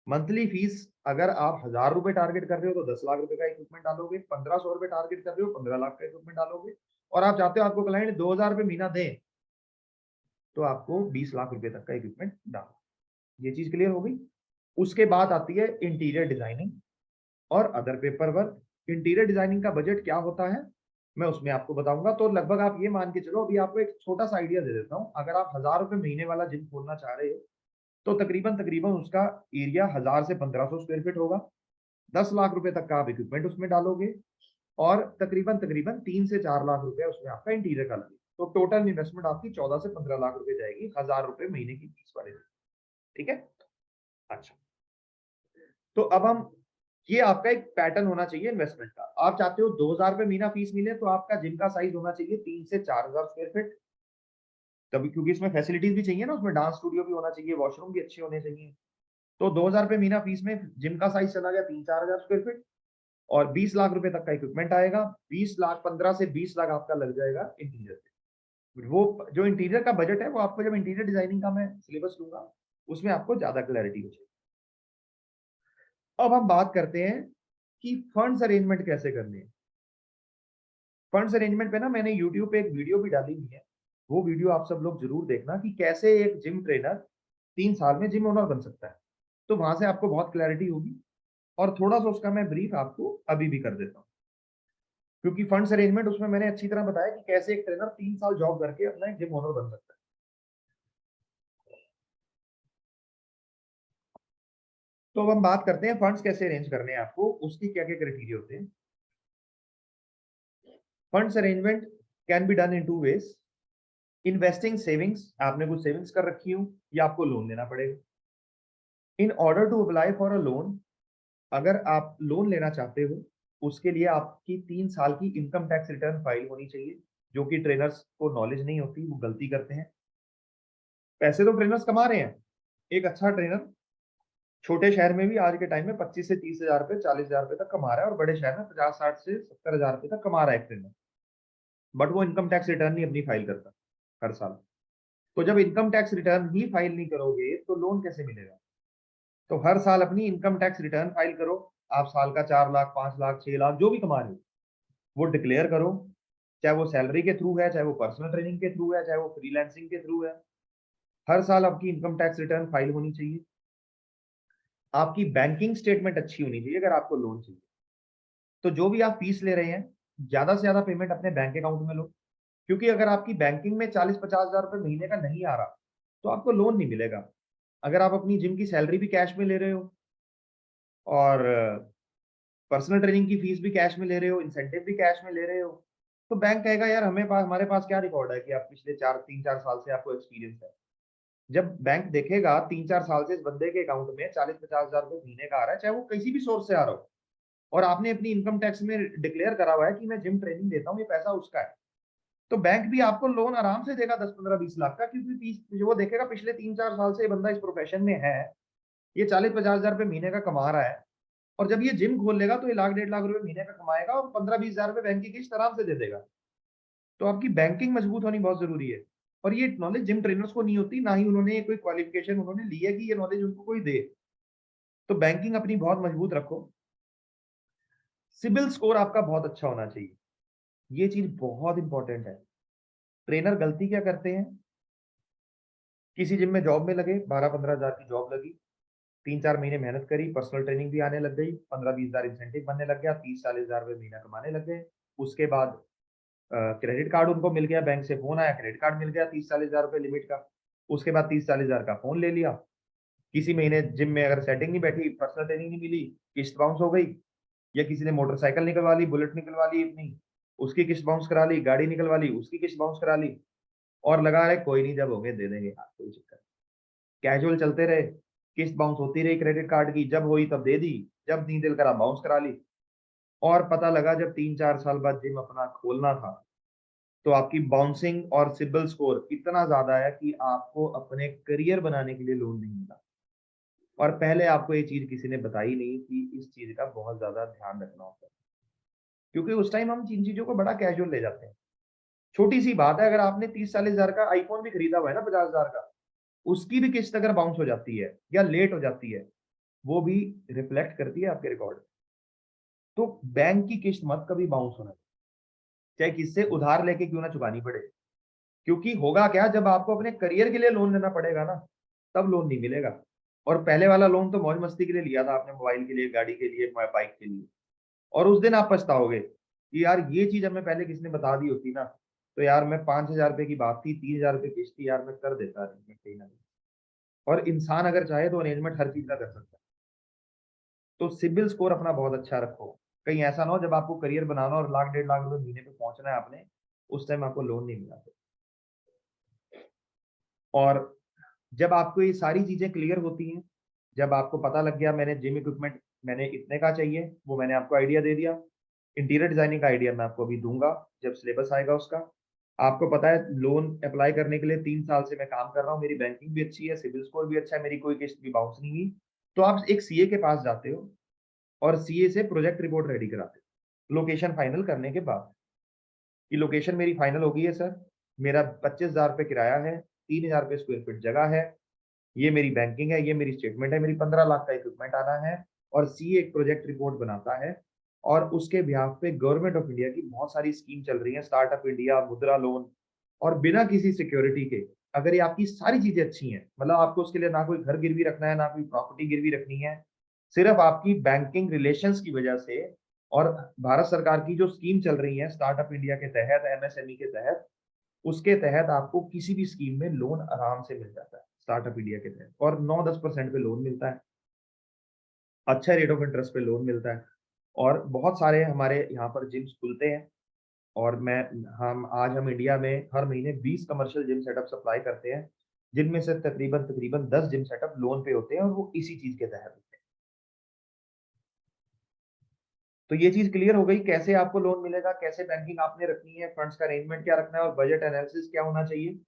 मंथली फीस अगर आप 1000 रुपए टारगेट कर रहे हो तो 10 लाख रुपए का इक्विपमेंट डालोगे, 1500 रुपए टारगेट कर रहे हो 15 लाख का इक्विपमेंट डालोगे, और आप चाहते हो आपको क्लाइंट 2000 रुपए महीना दे, तो आपको 20 लाख रुपए तक का इक्विपमेंट डालो। ये चीज क्लियर हो गई। उसके बाद आती है इंटीरियर डिजाइनिंग और other paper work. Interior designing का बजट क्या होता है मैं उसमें आपको बताऊंगा। तो लगभग आप ये मान के चलो, अभी आपको एक छोटा सा आइडिया दे देता हूँ। अगर आप 1000 रुपए महीने वाला जिम खोलना चाह रहे हो तो तकरीबन तकरीबन उसका एरिया 1000 से 1500 स्क्वायर फीट होगा। 10 लाख रुपए तक का आप इक्विपमेंट उसमें डालोगे और तकरीबन तकरीबन 3 से 4 लाख रुपए उसमें आपका इंटीरियर का लगेगा। तो टोटल इन्वेस्टमेंट आपकी 14 से 15 लाख रुपए जाएगी 1000 रुपए महीने की फीस वाले। ठीक है, अच्छा। तो अब हम, ये आपका एक पैटर्न होना चाहिए इन्वेस्टमेंट का। आप चाहते हो 2000 रुपए महीना फीस मिले तो आपका जिम का साइज होना चाहिए 3 से 4000 स्क्वायर फीट, तभी, क्योंकि इसमें फैसिलिटीज भी चाहिए ना, उसमें डांस स्टूडियो भी होना चाहिए, वॉशरूम भी अच्छे होने चाहिए। तो 2000 रुपए महीना फीस में जिम का साइज चला गया 3-4000 स्क्वायर फीट, और 20 लाख रुपए तक का इक्विपमेंट आएगा। 20 लाख, 15 से 20 लाख आपका लग जाएगा इंटीरियर पे। वो जो इंटीरियर का बजट है वो आपको जब इंटीरियर डिजाइनिंग का मैं सिलेबस लूंगा उसमें आपको ज्यादा क्लैरिटी हो जाएगी। अब हम बात करते हैं कि फंड्स अरेंजमेंट कैसे करने हैं। फंड्स अरेंजमेंट पे ना मैंने यूट्यूब पे एक वीडियो भी डाली हुई है, वो वीडियो आप सब लोग जरूर देखना कि कैसे एक जिम ट्रेनर 3 साल में जिम ओनर बन सकता है। तो वहां से आपको बहुत क्लैरिटी होगी, और थोड़ा सा उसका मैं ब्रीफ आपको अभी भी कर देता हूँ, क्योंकि फंड्स अरेंजमेंट उसमें मैंने अच्छी तरह बताया कि कैसे एक ट्रेनर 3 साल जॉब करके अपना एक जिम ओनर बन सकता है। तो अब हम बात करते हैं फंड्स कैसे अरेंज करने हैं आपको, उसकी क्या क्या क्राइटेरिया होते हैं। Funds arrangement can be done in 2 ways. Investing savings, आपने कुछ सेविंग्स कर रखी हो या आपको लोन लेना पड़ेगा। In order to apply for a loan, अगर आप लोन लेना चाहते हो उसके लिए आपकी 3 साल की इनकम टैक्स रिटर्न फाइल होनी चाहिए, जो कि ट्रेनर्स को नॉलेज नहीं होती, वो गलती करते हैं। पैसे तो ट्रेनर्स कमा रहे हैं, एक अच्छा ट्रेनर छोटे शहर में भी आज के टाइम में 25 से 30 हजार रुपए, 40 हजार रुपए तक कमा रहा है, और बड़े शहर में 50-60 से 70 हजार रुपए तक कमा रहा है एक ट्रेनर। बट वो इनकम टैक्स रिटर्न नहीं अपनी फाइल करता हर साल। तो जब इनकम टैक्स रिटर्न ही फाइल नहीं करोगे तो लोन कैसे मिलेगा। तो हर साल अपनी इनकम टैक्स रिटर्न फाइल करो। आप साल का 4 लाख, 5 लाख, 6 लाख जो भी कमा रहे हो वो डिक्लेयर करो, चाहे वो सैलरी के थ्रू है, चाहे वो पर्सनल ट्रेनिंग के थ्रू है, चाहे वो फ्रीलांसिंग के थ्रू है। हर साल आपकी इनकम टैक्स रिटर्न फाइल होनी चाहिए। आपकी बैंकिंग स्टेटमेंट अच्छी होनी चाहिए अगर आपको लोन चाहिए। तो जो भी आप फीस ले रहे हैं, ज्यादा से ज्यादा पेमेंट अपने बैंक अकाउंट में लो, क्योंकि अगर आपकी बैंकिंग में 40-50 हजार रुपए महीने का नहीं आ रहा तो आपको लोन नहीं मिलेगा। अगर आप अपनी जिम की सैलरी भी कैश में ले रहे हो और पर्सनल ट्रेनिंग की फीस भी कैश में ले रहे हो, इंसेंटिव भी कैश में ले रहे हो, तो बैंक कहेगा यार हमारे पास क्या रिकॉर्ड है कि आप पिछले 3-4 साल से आपको एक्सपीरियंस है। जब बैंक देखेगा 3-4 साल से इस बंदे के अकाउंट में 40-50 हजार रुपए महीने का आ रहा है, चाहे वो किसी भी सोर्स से आ रहा हो, और आपने अपनी इनकम टैक्स में डिक्लेयर करा हुआ है कि मैं जिम ट्रेनिंग देता हूँ, ये पैसा उसका है, तो बैंक भी आपको लोन आराम से देगा 10-15-20 लाख का, क्योंकि वो देखेगा पिछले 3-4 साल से ये बंदा इस प्रोफेशन में है, ये 40-50 हजार रुपए महीने का कमा रहा है, और जब ये जिम खोल लेगा तो ये 1,00,000-1.5 लाख रुपए महीने का कमाएगा और 15-20 हजार रुपए बैंक की किस्त आराम से दे देगा। तो आपकी बैंकिंग मजबूत होनी बहुत जरूरी है, और ये नॉलेज जिम ट्रेनर्स को नहीं होती, ना ही उन्होंने कोई क्वालिफिकेशन उन्होंने ली है कि ये नॉलेज उनको कोई दे। तो बैंकिंग अपनी बहुत मजबूत रखो। सिबिल स्कोर आपका बहुत अच्छा होना चाहिए, ये चीज बहुत इंपॉर्टेंट है। ट्रेनर गलती क्या करते हैं, किसी जिम में जॉब में लगे, 12-15 हजार की जॉब लगी, 3-4 महीने मेहनत करी, पर्सनल ट्रेनिंग भी आने लग गई, 15-20 हजार इंसेंटिव बनने लग गया, 30-40 हजार रुपए महीना कमाने लग गए। उसके बाद क्रेडिट कार्ड उनको मिल गया, बैंक से फोन आया, क्रेडिट कार्ड मिल गया 30-40 हजार रुपए लिमिट का। उसके बाद 30-40 हजार का फोन ले लिया। किसी महीने जिम में अगर सेटिंग नहीं बैठी, पर्सनल ट्रेनिंग नहीं मिली, किस्त बाउंस हो गई, या किसी ने मोटरसाइकिल निकलवा ली, बुलेट निकलवा ली अपनी, उसकी किस्त बाउंस करा ली, गाड़ी निकलवा ली, उसकी किस्त बाउंस करा ली, और लगा रहे कोई नहीं, जब होंगे दे देंगे, हाँ कोई चक्कर नहीं। कैजुअल चलते रहे, किस्त बाउंस होती रही क्रेडिट कार्ड की, जब हुई तब दे दी, जब नहीं दिल करा बाउंस करा ली। और पता लगा जब 3-4 साल बाद जिम अपना खोलना था, तो आपकी बाउंसिंग और सिबिल स्कोर इतना ज्यादा है कि आपको अपने करियर बनाने के लिए लोन नहीं मिला। और पहले आपको ये चीज किसी ने बताई नहीं कि इस चीज का बहुत ज्यादा ध्यान रखना होता है, क्योंकि उस टाइम हम इन चीजों को बड़ा कैजुअल ले जाते हैं। छोटी सी बात है, अगर आपने 30-40 हजार का आईफोन भी खरीदा हुआ है ना, 50 हजार का, उसकी भी किस्त अगर बाउंस हो जाती है या लेट हो जाती है, वो भी रिफ्लेक्ट करती है आपके रिकॉर्ड। तो बैंक की किस्त मत कभी बाउंस होना, चाहे किससे उधार लेके क्यों ना चुकानी पड़े। क्योंकि होगा क्या, जब आपको अपने करियर के लिए लोन लेना पड़ेगा ना, तब लोन नहीं मिलेगा। और पहले वाला लोन तो मौज मस्ती के लिए लिया था आपने, मोबाइल के लिए, गाड़ी के लिए, बाइक के लिए, और उस दिन आप पछताओगे कि यार ये चीज हमें पहले किसने बता दी होती ना, तो यार मैं 5,000 रुपए की बात थी, 30,000 रुपए किस्त थी, यार मैं कर देता अरेंजमेंट कहीं ना कहीं। और इंसान अगर चाहे तो अरेंजमेंट हर चीज का कर सकता है। तो सिबिल स्कोर अपना बहुत अच्छा रखो, कहीं ऐसा ना हो जब आपको करियर बनाना और 1,00,000-1.5 लाख रुपए महीने पे पहुंचना है आपने, उस टाइम आपको लोन नहीं मिला। और जब आपको ये सारी चीजें क्लियर होती हैं, जब आपको पता लग गया मैंने जिम इक्विपमेंट मैंने इतने का चाहिए, वो मैंने आपको आइडिया दे दिया, इंटीरियर डिजाइनिंग का आइडिया मैं आपको अभी दूंगा जब सिलेबस आएगा उसका। आपको पता है लोन अप्लाई करने के लिए 3 साल से मैं काम कर रहा हूँ, मेरी बैंकिंग भी अच्छी है, सिबिल स्कोर भी अच्छा है, मेरी कोई किस्त भी बाउंस नहीं हुई। तो आप एक सीए के पास जाते हो और सीए से प्रोजेक्ट रिपोर्ट रेडी कराते हो लोकेशन फाइनल करने के बाद, कि लोकेशन मेरी फाइनल हो गई है सर, मेरा 25,000 रुपये किराया है, 3,000 रुपये स्क्वायर फीट जगह है, ये मेरी बैंकिंग है, ये मेरी स्टेटमेंट है, मेरी 15 लाख का इक्विपमेंट आना है। और सी एक प्रोजेक्ट रिपोर्ट बनाता है, और उसके बिहाफ पे गवर्नमेंट ऑफ इंडिया की बहुत सारी स्कीम चल रही है, स्टार्टअप इंडिया, मुद्रा लोन, और बिना किसी सिक्योरिटी के, अगर ये आपकी सारी चीजें अच्छी हैं, मतलब आपको उसके लिए ना कोई घर गिरवी रखना है, ना कोई प्रॉपर्टी गिरवी रखनी है, सिर्फ आपकी बैंकिंग रिलेशंस की वजह से, और भारत सरकार की जो स्कीम चल रही है स्टार्टअप इंडिया के तहत, एमएसएमई के तहत, उसके तहत आपको किसी भी स्कीम में लोन आराम से मिल जाता है स्टार्टअप इंडिया के तहत, और 9-10% पे लोन मिलता है, अच्छा रेट ऑफ इंटरेस्ट पे लोन मिलता है। और बहुत सारे हमारे यहाँ पर जिम्स खुलते हैं, और मैं हम इंडिया में हर महीने 20 कमर्शियल जिम सेटअप सप्लाई करते हैं, जिनमें से तकरीबन तकरीबन 10 जिम सेटअप लोन पे होते हैं, और वो इसी चीज के तहत होते हैं। तो ये चीज क्लियर हो गई, कैसे आपको लोन मिलेगा, कैसे बैंकिंग आपने रखनी है, फंड्स का अरेंजमेंट क्या रखना है, और बजट एनालिसिस क्या होना चाहिए।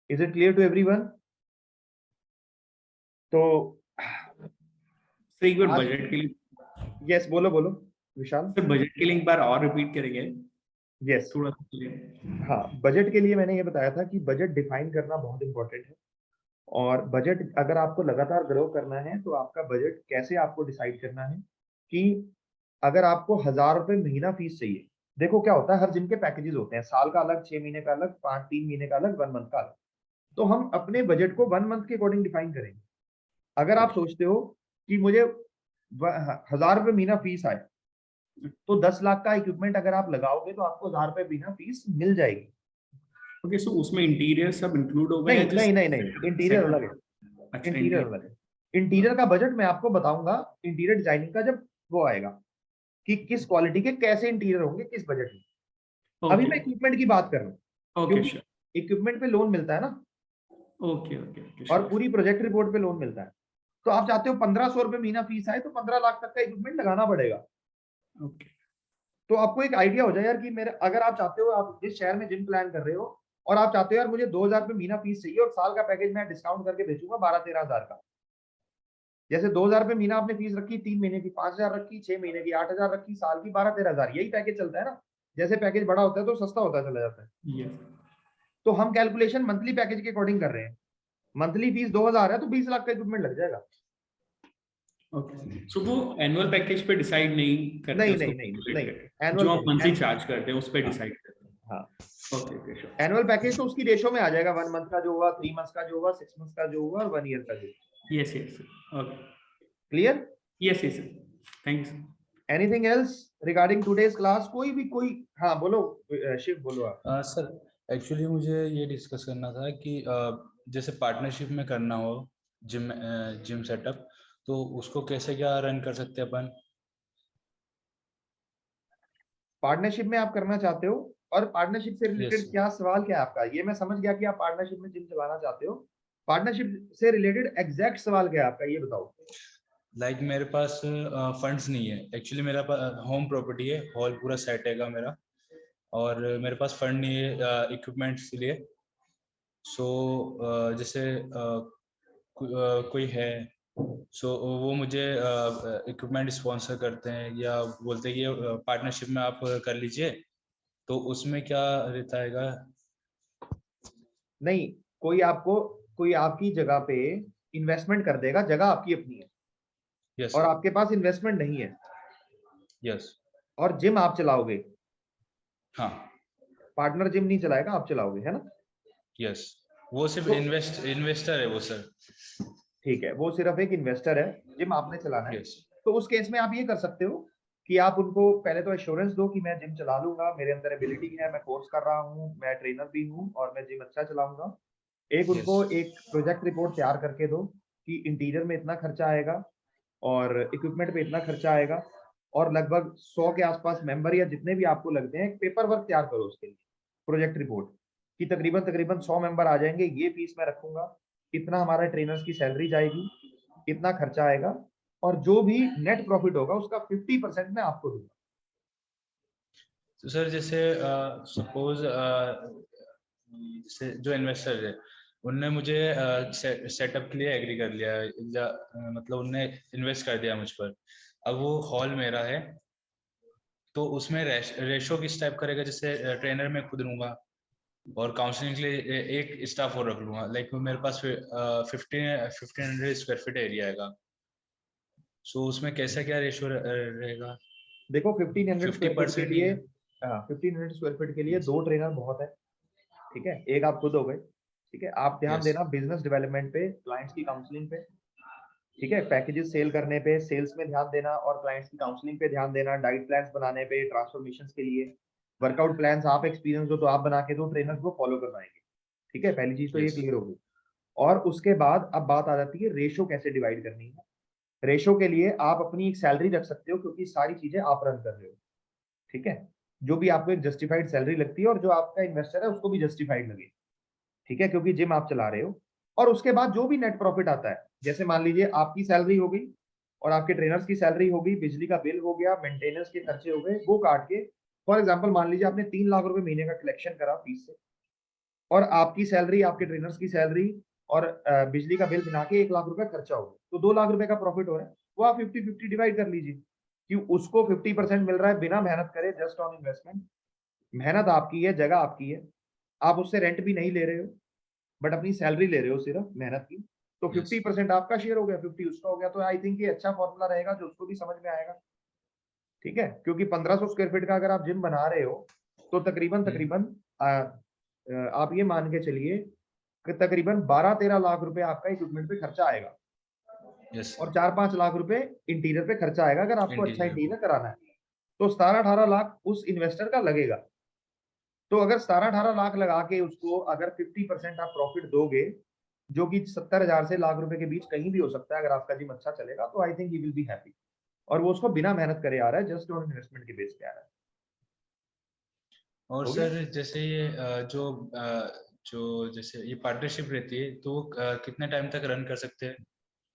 Is it clear to everyone? तो सर एक बार आज, बजट के लिए, यस बोलो बोलो विशाल। सर बजट के लिए एक बार और रिपीट करेंगे यस, थोड़ा सा clear। हाँ, बजट के लिए मैंने ये बताया था कि बजट डिफाइन करना बहुत इंपॉर्टेंट है। और बजट अगर आपको लगातार ग्रो करना है, तो आपका बजट कैसे आपको डिसाइड करना है, कि अगर आपको 1,000 रुपए महीना फीस चाहिए, देखो क्या होता है, हर जिम के पैकेजेस होते हैं, साल का अलग, 6 महीने का अलग, 3 महीने का अलग, 1 मंथ का अलग। तो हम अपने बजट को 1 मंथ के अकॉर्डिंग डिफाइन करेंगे। अगर आप सोचते हो कि मुझे 1,000 रुपए महीना फीस आए, तो 10 लाख का इक्विपमेंट अगर आप लगाओगे, तो आपको 1,000 रुपए महीना फीस मिल जाएगी। ओके, सो उसमें इंटीरियर सब इंक्लूड होगा या नहीं नहीं जस्ट नहीं नहीं, इंटीरियर अलग है, सेटअप? अच्छा, इंटीरियर अलग है। Interior interior. का बजट मैं आपको बताऊंगा इंटीरियर डिजाइनिंग का जब वो आएगा, कि किस क्वालिटी के कैसे इंटीरियर होंगे, किस बजट में। अभी ओके मैं इक्विपमेंट की बात कर रहा हूँ, ओके क्योंकि श्योर। इक्विपमेंट पे लोन मिलता है ना, ओके ओके ओके और श्योर। पूरी प्रोजेक्ट रिपोर्ट पे लोन मिलता है। तो आप चाहते हो 1,500 रुपए महीना फीस आए, तो 15 लाख तक का इक्विपमेंट लगाना पड़ेगा। ओके तो आपको एक आइडिया हो जाए यार कि मेरे, अगर आप चाहते हो, आप जिस शहर में जिम प्लान कर रहे हो और आप चाहते हो यार मुझे 2000 रुपये महीना फीस चाहिए और साल का पैकेज मैं डिस्काउंट करके बेचूंगा 12-13 हजार का। जैसे 2000 रुपये महीना आपने फीस रखी, 3 महीने की 5000 रखी, 6 महीने की 8000 रखी, साल की 12-13 हजार, यही पैकेज चलता है ना। जैसे पैकेज बड़ा होता है तो सस्ता होता चला जाता है। यस तो हम कैलकुलेशन मंथली पैकेज के अकॉर्डिंग कर रहे हैं। मंथली फीस 2000 है तो 20 लाख का इक्विपमेंट लग जाएगा। ओके सो वो एनुअल पैकेज पे डिसाइड नहीं करते नहीं उसको नहीं नहीं calculate नहीं, करके, एनुअल जो पे आप नहीं। मंथली चार्ज करते हैं उस पे हाँ डिसाइड करते हाँ, हैं। Okay okay sure. Annual package तो उसकी रेशो में आ जाएगा, 1 मंथ का जो हुआ, 3 मंथ का जो हुआ, 6 मंथ का जो हुआ और 1 ईयर का जो। Yes yes okay clear? Yes yes thank you. Anything else regarding today's class? कोई भी कोई, हाँ बोलो शिव, बोलो आप। सर एक्चुअली मुझे ये डिस्कस करना था कि जैसे पार्टनरशिप में करना हो जिम सेटअप, तो उसको कैसे क्या रन कर सकते हैं अपन? पार्टनरशिप में आप करना चाहते हो, और पार्टनरशिप से यस रिलेटेड क्या सवाल क्या है आपका? ये मैं समझ गया कि आप पार्टनरशिप में जिम चलाना चाहते हो। पार्टनरशिप से रिलेटेड एग्जैक्ट सवाल क्या है आपका, ये बताओ। लाइक मेरे पास फंड्स नहीं है एक्चुअली, मेरा होम प्रॉपर्टी है, हॉल पूरा सेट हैगा मेरा, और मेरे पास फंड नहीं है इक्विपमेंट्स के लिए। सो जैसे कोई है, सो वो मुझे इक्विपमेंट स्पॉन्सर करते हैं या बोलते हैं कि पार्टनरशिप में आप कर लीजिए, तो उसमें क्या रहता है? नहीं, कोई आपकी जगह पे इन्वेस्टमेंट कर देगा, जगह आपकी अपनी है यस और सर। आपके पास इन्वेस्टमेंट नहीं है, यस। और जिम आप चलाओगे। हाँ। पार्टनर जिम नहीं चलाएगा, आप चलाओगे, है ना? यस। वो सिर्फ तो इन्वेस्टर है वो सर। ठीक है, वो सिर्फ एक इन्वेस्टर है, जिम आपने चलाना है। यस। तो उस केस में आप ये कर सकते हो कि आप उनको पहले तो एश्योरेंस दो कि मैं जिम चला लूंगा, मेरे अंदर एबिलिटी है, मैं कोर्स कर रहा हूँ, मैं ट्रेनर भी हूँ और मैं जिम अच्छा चलाऊंगा। एक यस। उनको एक प्रोजेक्ट रिपोर्ट तैयार करके दो कि इंटीरियर में इतना खर्चा आएगा और इक्विपमेंट पे इतना खर्चा आएगा, और लगभग 100 के आसपास मेंबर या जितने भी आपको लगते हैं, पेपर वर्क तैयार करो उसके लिए, प्रोजेक्ट रिपोर्ट कि तकरीबन तकरीबन 100 मेंबर आ जाएंगे, ये फीस मैं रखूंगा, इतना हमारा ट्रेनर्स की सैलरी जाएगी, इतना खर्चा आएगा, और जो भी नेट प्रॉफिट होगा उसका 50% मैं आपको दूंगा। तो सर जैसे सपोज जैसे जो इन्वेस्टर है उनने मुझे सेटअप के लिए एग्री कर लिया, या मतलब उनने इन्वेस्ट कर दिया मुझ पर, अब वो हॉल मेरा है, तो उसमें रेशो किस टाइप करेगा? जैसे ट्रेनर मैं खुद लूंगा और काउंसलिंग के लिए एक स्टाफ और रख लूंगा, लाइक मेरे पास 1500 स्क्वायर फीट एरिया है, सो उसमें कैसा क्या रेशो रहेगा? देखो 1500 स्क्वायर फीट के 50% ही लिए, है। 1500 स्क्वायर फीट के लिए 2 ट्रेनर बहुत है। ठीक है, एक आप खुद हो गए। ठीक है, आप ध्यान यस। देना बिजनेस डेवलपमेंट पे, क्लाइंट्स की काउंसलिंग पे। ठीक है, पैकेजेस सेल करने पे, सेल्स में ध्यान देना, और क्लाइंट्स की काउंसलिंग पे ध्यान देना, डाइट प्लान्स बनाने पे, ट्रांसफॉर्मेशन के लिए वर्कआउट प्लान्स आप एक्सपीरियंस हो तो आप बना के दो, ट्रेनर्स को फॉलो करवाएंगे। ठीक है, पहली चीज तो ये यस। क्लियर होगी। और उसके बाद अब बात आ जाती है रेशो कैसे डिवाइड करनी है। रेशो के लिए आप अपनी एक सैलरी रख सकते हो, क्योंकि सारी चीजें आप रन कर रहे हो। ठीक है, जो भी आपको एक जस्टिफाइड सैलरी लगती है और जो आपका इन्वेस्टर है उसको भी जस्टिफाइड लगे। ठीक है, क्योंकि जिम आप चला रहे हो। और उसके बाद जो भी नेट प्रॉफिट आता है, जैसे मान लीजिए आपकी सैलरी हो गई और आपके ट्रेनर्स की सैलरी हो गई, बिजली का बिल हो गया, मेंटेनेंस के खर्चे हो गए, वो काट के, फॉर एग्जांपल मान लीजिए आपने 3 लाख रुपए महीने का कलेक्शन करा फीस से, और आपकी सैलरी, आपके ट्रेनर्स की सैलरी और बिजली का बिल बना के 1 लाख रुपए खर्चा हो गया, तो 2 लाख रुपए का प्रॉफिट हो रहा है। वो आप 50-50 डिवाइड कर लीजिए कि उसको 50% मिल रहा है बिना मेहनत करे, जस्ट ऑन इन्वेस्टमेंट। मेहनत आपकी है, जगह आपकी है, आप उससे रेंट भी नहीं ले रहे हो, बट अपनी सैलरी ले रहे हो सिर्फ मेहनत की। तो यस। 50% आपका शेयर हो गया, 50 उसका हो गया। तो आई थिंक ये अच्छा फॉर्मूला रहेगा जो उसको भी समझ में आएगा। ठीक है, क्योंकि 1500 स्क्वायर फीट का अगर आप जिम बना रहे हो तो तकरीबन तकरीबन आप ये मान के चलिए कि तकरीबन 12-13 लाख रुपए आपका इक्विपमेंट पे खर्चा आएगा, यस। और 4-5 लाख रुपए इंटीरियर पे खर्चा आएगा अगर आपको अच्छा इंटीरियर। इंटीरियर कराना है। तो 17-18 लाख उस इन्वेस्टर का लगेगा। तो अगर 17-18 लाख लगा के उसको अगर 50% आप प्रॉफिट दोगे, जो कि 70,000 से लाख रुपए के बीच कहीं भी हो सकता है, अगर आपका जिम अच्छा चलेगा तो I think he will be happy. और वो उसको बिना मेहनत करे आ रहा है, जस्ट ऑन इन्वेस्टमेंट के बेस पे आ रहा है। और हो गया? सर जैसे ये जो जैसे ये पार्टनरशिप रहती है, तो वो कितने टाइम तक रन कर सकते हैं?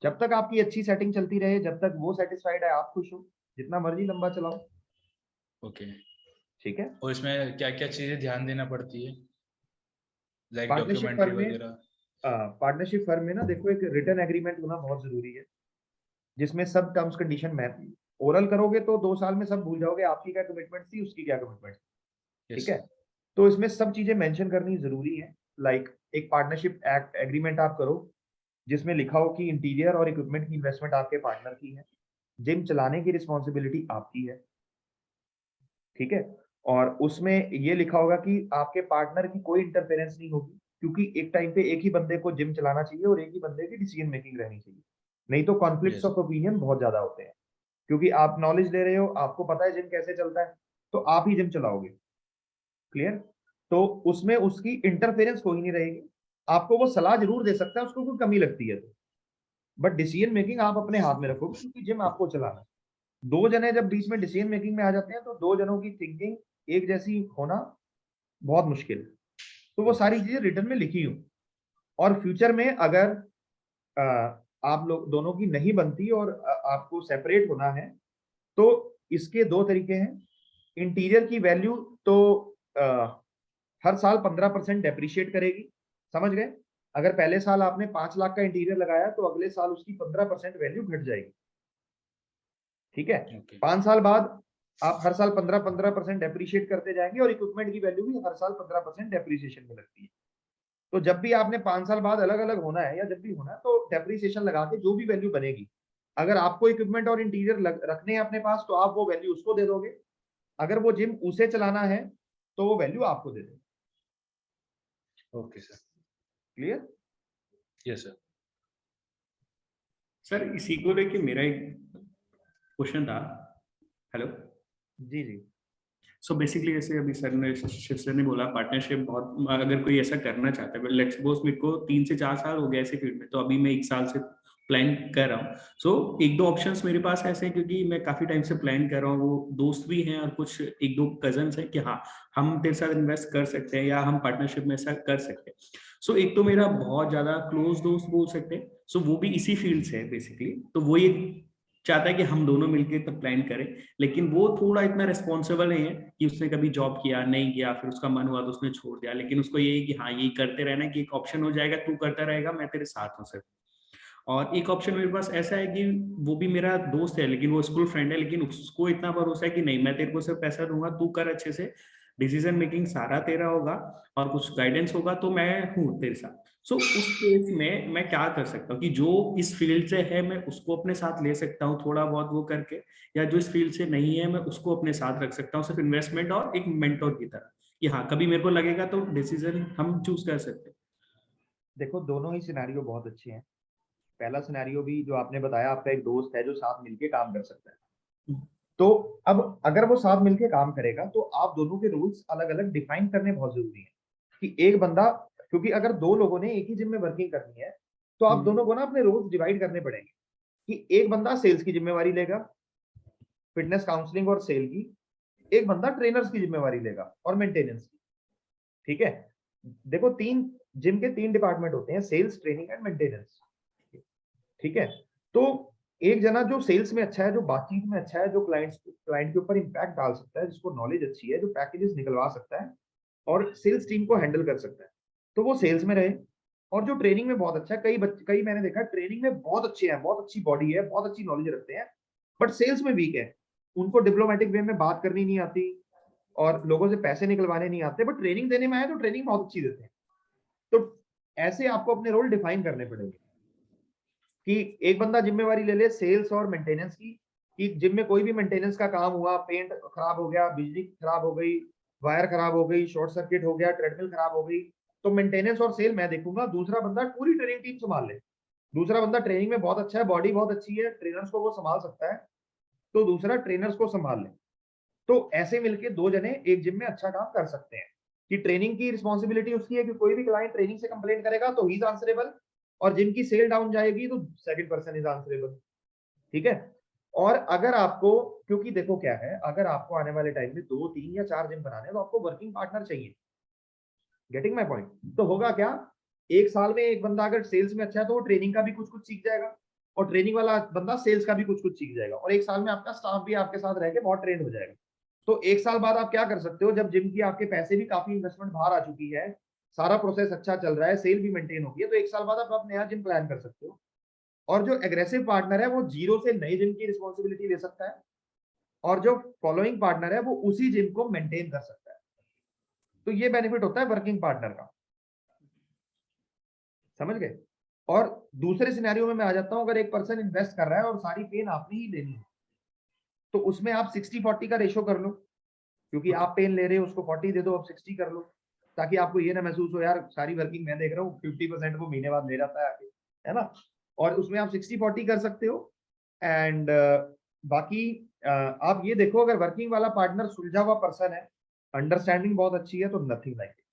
जब तक आपकी अच्छी सेटिंग चलती रहे, जब तक वो सेटिस्फाइड है, आप खुश हो, जितना मर्जी लंबा चलाओ। ओके, ठीक है। और इसमें क्या क्या चीजें ध्यान देना पड़ती है, लाइक पार्टनरशिप डॉक्यूमेंट्री फर्म में वगैरह? पार्टनरशिप फर्म में ना देखो एक रिटन एग्रीमेंट होना बहुत जरूरी है, जिसमें सब टर्म्स कंडीशन मैप, ओरल करोगे तो 2 साल में सब भूल जाओगे, आपकी क्या कमिटमेंट थी, उसकी क्या कमिटमेंट, ठीक यस। है। तो इसमें सब चीजें मेंशन करनी जरूरी है। लाइक एक पार्टनरशिप एक्ट एग्रीमेंट आप करो जिसमें लिखा हो कि इंटीरियर और इक्विपमेंट की इन्वेस्टमेंट आपके पार्टनर की है, जिम चलाने की रिस्पॉन्सिबिलिटी आपकी है, ठीक है। और उसमें ये लिखा होगा कि आपके पार्टनर की कोई इंटरफेरेंस नहीं होगी, क्योंकि एक टाइम पे एक ही बंदे को जिम चलाना चाहिए और एक ही बंदे की डिसीजन मेकिंग रहनी चाहिए, नहीं तो कॉन्फ्लिक्ट्स यस। ऑफ ओपिनियन बहुत ज्यादा होते हैं। क्योंकि आप नॉलेज ले रहे हो, आपको पता है जिम कैसे चलता है, तो आप ही जिम चलाओगे, क्लियर। तो उसमें उसकी इंटरफेरेंस कोई नहीं रहेगी, आपको वो सलाह जरूर दे सकता है उसको कोई कमी लगती है तो, बट डिसीजन मेकिंग आप अपने हाथ में रखोगे, क्योंकि जिम आपको चलाना है। दो जने जब बीच में डिसीजन मेकिंग में आ जाते हैं तो दो जनों की थिंकिंग एक जैसी होना बहुत मुश्किल है। तो वो सारी चीजें रिटर्न में लिखी हूँ। और फ्यूचर में अगर आप लोग दोनों की नहीं बनती और आपको सेपरेट होना है, तो इसके दो तरीके हैं। इंटीरियर की वैल्यू तो हर साल 15% डेप्रिशिएट करेगी, समझ गए। अगर पहले साल आपने 5 लाख का इंटीरियर लगाया तो अगले साल उसकी 15% वैल्यू घट जाएगी, ठीक है। ओके। 5 साल बाद आप हर साल 15% डेप्रिशिएट करते जाएंगे और इक्विपमेंट की वैल्यू भी हर साल 15% डेप्रिसिएशन में लगती है। तो जब भी आपने 5 साल बाद अलग अलग होना है या जब भी होना है, तो डेप्रिसिएशन लगा के जो भी वैल्यू बनेगी, अगर आपको इक्विपमेंट और इंटीरियर रखने हैं अपने पास तो आप वो वैल्यू उसको दे दोगे, अगर वो जिम उसे चलाना है तो वो वैल्यू आपको दे देंगे। Okay sir. Clear? Yes sir. Sir इसी को लेके मेरा एक क्वेश्चन था। हेलो। जी जी। सो बेसिकली जैसे अभी सर ने शिव सर ने बोला पार्टनरशिप बहुत, अगर कोई ऐसा करना चाहता है, लेट्स सपोज मेरे को 3 से 4 साल हो गया ऐसे फील्ड में, तो अभी मैं 1 साल से प्लान कर रहा हूँ। सो एक दो ऑप्शंस मेरे पास ऐसे हैं, क्योंकि मैं काफी टाइम से प्लान कर रहा हूँ, वो दोस्त भी हैं और कुछ एक दो कजन्स हैं कि हाँ हम तेरे साथ इन्वेस्ट कर सकते हैं या हम पार्टनरशिप में ऐसा कर सकते हैं। सो एक तो मेरा बहुत ज्यादा क्लोज दोस्त बोल सकते हैं, सो वो भी इसी फील्ड से है बेसिकली, तो वो ये चाहता है कि हम दोनों मिलकर तब प्लान करें, लेकिन वो थोड़ा इतना रिस्पॉन्सिबल नहीं है कि उसने कभी जॉब किया नहीं किया, फिर उसका मन हुआ तो उसने छोड़ दिया, लेकिन उसको ये है कि हाँ यही करते रहना, कि एक ऑप्शन हो जाएगा, तू करता रहेगा मैं तेरे साथ हूँ सर। और एक ऑप्शन मेरे पास ऐसा है कि वो भी मेरा दोस्त है, लेकिन वो स्कूल फ्रेंड है, लेकिन उसको इतना भरोसा है कि नहीं मैं तेरे को सिर्फ पैसा दूंगा, तू कर अच्छे से, डिसीजन मेकिंग सारा तेरा होगा और कुछ गाइडेंस होगा तो मैं हूँ तेरे साथ। सो उस केस में मैं क्या कर सकता हूँ कि जो इस फील्ड से है मैं उसको अपने साथ ले सकता हूँ थोड़ा बहुत वो करके, या जो इस फील्ड से नहीं है मैं उसको अपने साथ रख सकता हूँ सिर्फ इन्वेस्टमेंट और एक मेंटोर की तरह, कि हाँ कभी मेरे को लगेगा तो डिसीजन हम चूज कर सकते हैं। देखो दोनों ही सिनेरियो बहुत अच्छे हैं। पहला सिनेरियो भी जो आपने बताया, आपका एक दोस्त है जो साथ मिलके काम कर सकता है, तो अब अगर वो साथ मिलके काम करेगा तो आप दोनों के रूल्स अलग अलग डिफाइन करने बहुत जरूरी है। कि एक बंदा, क्योंकि अगर दो लोगों ने एक ही जिम में वर्किंग करनी है तो आप दोनों को ना अपने रोल्स डिवाइड करने पड़ेंगे। कि एक बंदा सेल्स की जिम्मेवारी लेगा, फिटनेस काउंसलिंग और सेल की, एक बंदा ट्रेनर्स की जिम्मेवारी लेगा और मेंटेनेंस की, ठीक है। देखो जिम के 3 डिपार्टमेंट होते हैं, सेल्स, ट्रेनिंग एंड मेंटेनेंस, ठीक है। तो एक जना जो सेल्स में अच्छा है, जो बातचीत में अच्छा है, जो क्लाइंट के ऊपर इंपैक्ट डाल सकता है, जिसको नॉलेज अच्छी है, जो पैकेजेस निकलवा सकता है और सेल्स टीम को हैंडल कर सकता है, तो वो सेल्स में रहे। और जो ट्रेनिंग में बहुत अच्छा है, कई मैंने देखा ट्रेनिंग में बहुत अच्छे हैं, बहुत अच्छी बॉडी है, बहुत अच्छी नॉलेज रखते हैं, बट सेल्स में वीक है, उनको डिप्लोमेटिक वे में बात करनी नहीं आती और लोगों से पैसे निकलवाने नहीं आते, बट ट्रेनिंग देने में आए तो ट्रेनिंग बहुत अच्छी देते हैं। तो ऐसे आपको अपने रोल डिफाइन करने पड़ेंगे कि एक बंदा जिम्मेवारी ले ले सेल्स और मेंटेनेंस की, कि जिम में कोई भी मेंटेनेंस का काम हुआ, पेंट खराब हो गया, बिजली खराब हो गई, वायर खराब हो गई, शॉर्ट सर्किट हो गया, ट्रेडमिल खराब हो गई, तो मेंटेनेंस और सेल मैं देखूंगा, दूसरा बंदा पूरी ट्रेनिंग टीम संभाल ले। दूसरा बंदा ट्रेनिंग में बहुत अच्छा है, बॉडी बहुत अच्छी है, ट्रेनर्स को वो संभाल सकता है, तो दूसरा ट्रेनर्स को संभाल ले। तो ऐसे मिलके दो जने एक जिम में अच्छा काम कर सकते हैं। कि ट्रेनिंग की रिस्पॉन्सिबिलिटी उसकी है कि कोई भी क्लाइंट ट्रेनिंग से कंप्लेंट करेगा तो ही इज आंसरेबल, और जिम की सेल डाउन जाएगी तो सेकंड पर्सन इज आंसरेबल, ठीक है। और अगर आपको, क्योंकि देखो क्या है, अगर आपको आने वाले टाइम में 2, 3 या 4 जिम बनाने हैं तो आपको वर्किंग पार्टनर चाहिए। Getting my point? तो होगा क्या, एक साल में एक बंदा अगर सेल्स में अच्छा है तो वो ट्रेनिंग का भी कुछ कुछ सीख जाएगा और ट्रेनिंग वाला बंदा सेल्स का भी कुछ कुछ सीख जाएगा, और एक साल में आपका स्टाफ भी आपके साथ रह के बहुत ट्रेंड हो जाएगा। तो 1 साल बाद आप क्या कर सकते हो, जब जिम की आपके पैसे भी काफी इन्वेस्टमेंट बाहर आ चुकी है, सारा प्रोसेस अच्छा चल रहा है, सेल भी मेंटेन हो गई है, तो 1 साल बाद आप नया जिम प्लान कर सकते हो। और जो एग्रेसिव पार्टनर है वो जीरो से नए जिम की रिस्पॉन्सिबिलिटी ले सकता है, और जो फॉलोइंग पार्टनर है वो उसी जिम को मेंटेन कर सकता है। तो ये बेनिफिट होता है वर्किंग पार्टनर का, समझ गए। और दूसरे सिनेरियो में मैं आ जाता हूं, अगर एक पर्सन इन्वेस्ट कर रहा है और सारी पेन आपने ही लेनी है, तो उसमें आप 60-40 का रेशो कर लो, क्योंकि आप पेन ले रहे हो, उसको 40 दे दो, अब 60 कर लो, ताकि आपको ये ना महसूस हो यार सारी वर्किंग मैं देख रहा हूँ, 50% वो महीने बाद ले जाता है आके, है ना। और उसमें आप 60-40 कर सकते हो। एंड बाकी आप ये देखो, अगर वर्किंग वाला पार्टनर सुलझा हुआ पर्सन है, अंडरस्टैंडिंग बहुत अच्छी है, तो नथिंग लाइक इट।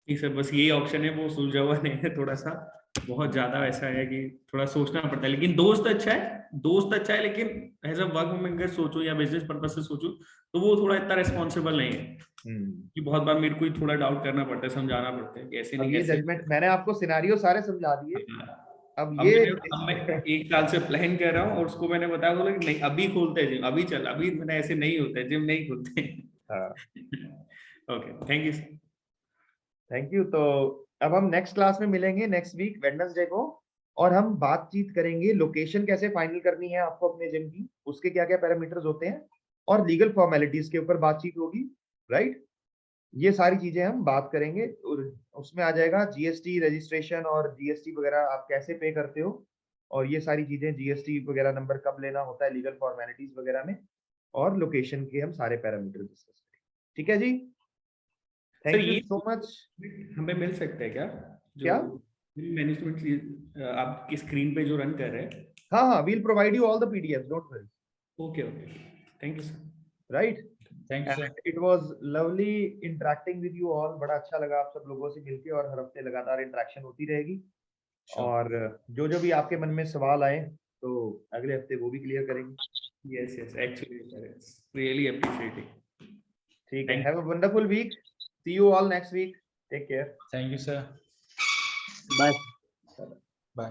ठीक सर, बस यही ऑप्शन है, वो सुलझा हुआ नहीं है, थोड़ा सा बहुत ज्यादा वैसा है कि थोड़ा सोचना पड़ता है। लेकिन दोस्त अच्छा है, लेकिन एज अ वर्क में अगर सोचो या बिजनेस पर्पज से सोचो तो वो थोड़ा इतना रिस्पॉन्सिबल नहीं है कि बहुत बार मेरे को ही थोड़ा डाउट करना पड़ता है, समझाना पड़ता है कि ऐसे अब नहीं ये ऐसे। जजमेंट मैंने आपको सिनेरियो सारे समझा दिए, अब अब ये मैं 1 साल से प्लान कर रहा हूँ और उसको मैंने बताया, बोला कि नहीं अभी खोलते हैं जिम, अभी चल, अभी मैंने ऐसे नहीं होता है, जिम नहीं खोलते। Okay, thank you sir. Thank you. तो अब हम नेक्स्ट क्लास में मिलेंगे नेक्स्ट वीक वेडनेसडे को, और हम बातचीत करेंगे लोकेशन कैसे फाइनल करनी है आपको अपने जिम की, उसके क्या क्या पैरामीटर्स होते हैं, और लीगल फॉर्मेलिटीज के ऊपर बातचीत होगी, राइट। ये सारी चीजें हम बात करेंगे, और उसमें आ जाएगा जीएसटी रजिस्ट्रेशन और जीएसटी वगैरह आप कैसे पे करते हो, और ये सारी चीजें, जीएसटी वगैरह नंबर कब लेना होता है लीगल फॉर्मेलिटीज वगैरह में, और लोकेशन के हम सारे पैरामीटर डिस्कस करेंगे। ठीक है जी, सर थैंक यू ये सो मच। हमें मिल सकता है क्या, जो क्या? मैनेजमेंट आपकी स्क्रीन पे जो रन कर रहे हैं? हाँ हाँ, we'll provide you all the PDFs, don't worry. Okay okay, thank you sir. Right? Thank you And sir. it was lovely interacting with you all. बड़ा अच्छा लगा आप सब लोगों से मिलके, और हर हफ्ते लगातार इंटरेक्शन होती रहेगी। और जो जो भी आपके मन में सवाल आए तो अगले हफ्ते वो भी क्लियर करेंगे। Yes yes, actually sir, it's really appreciating. ठीक है, have a wonderful week, see you all next week, take care, thank you sir. Bye. Bye.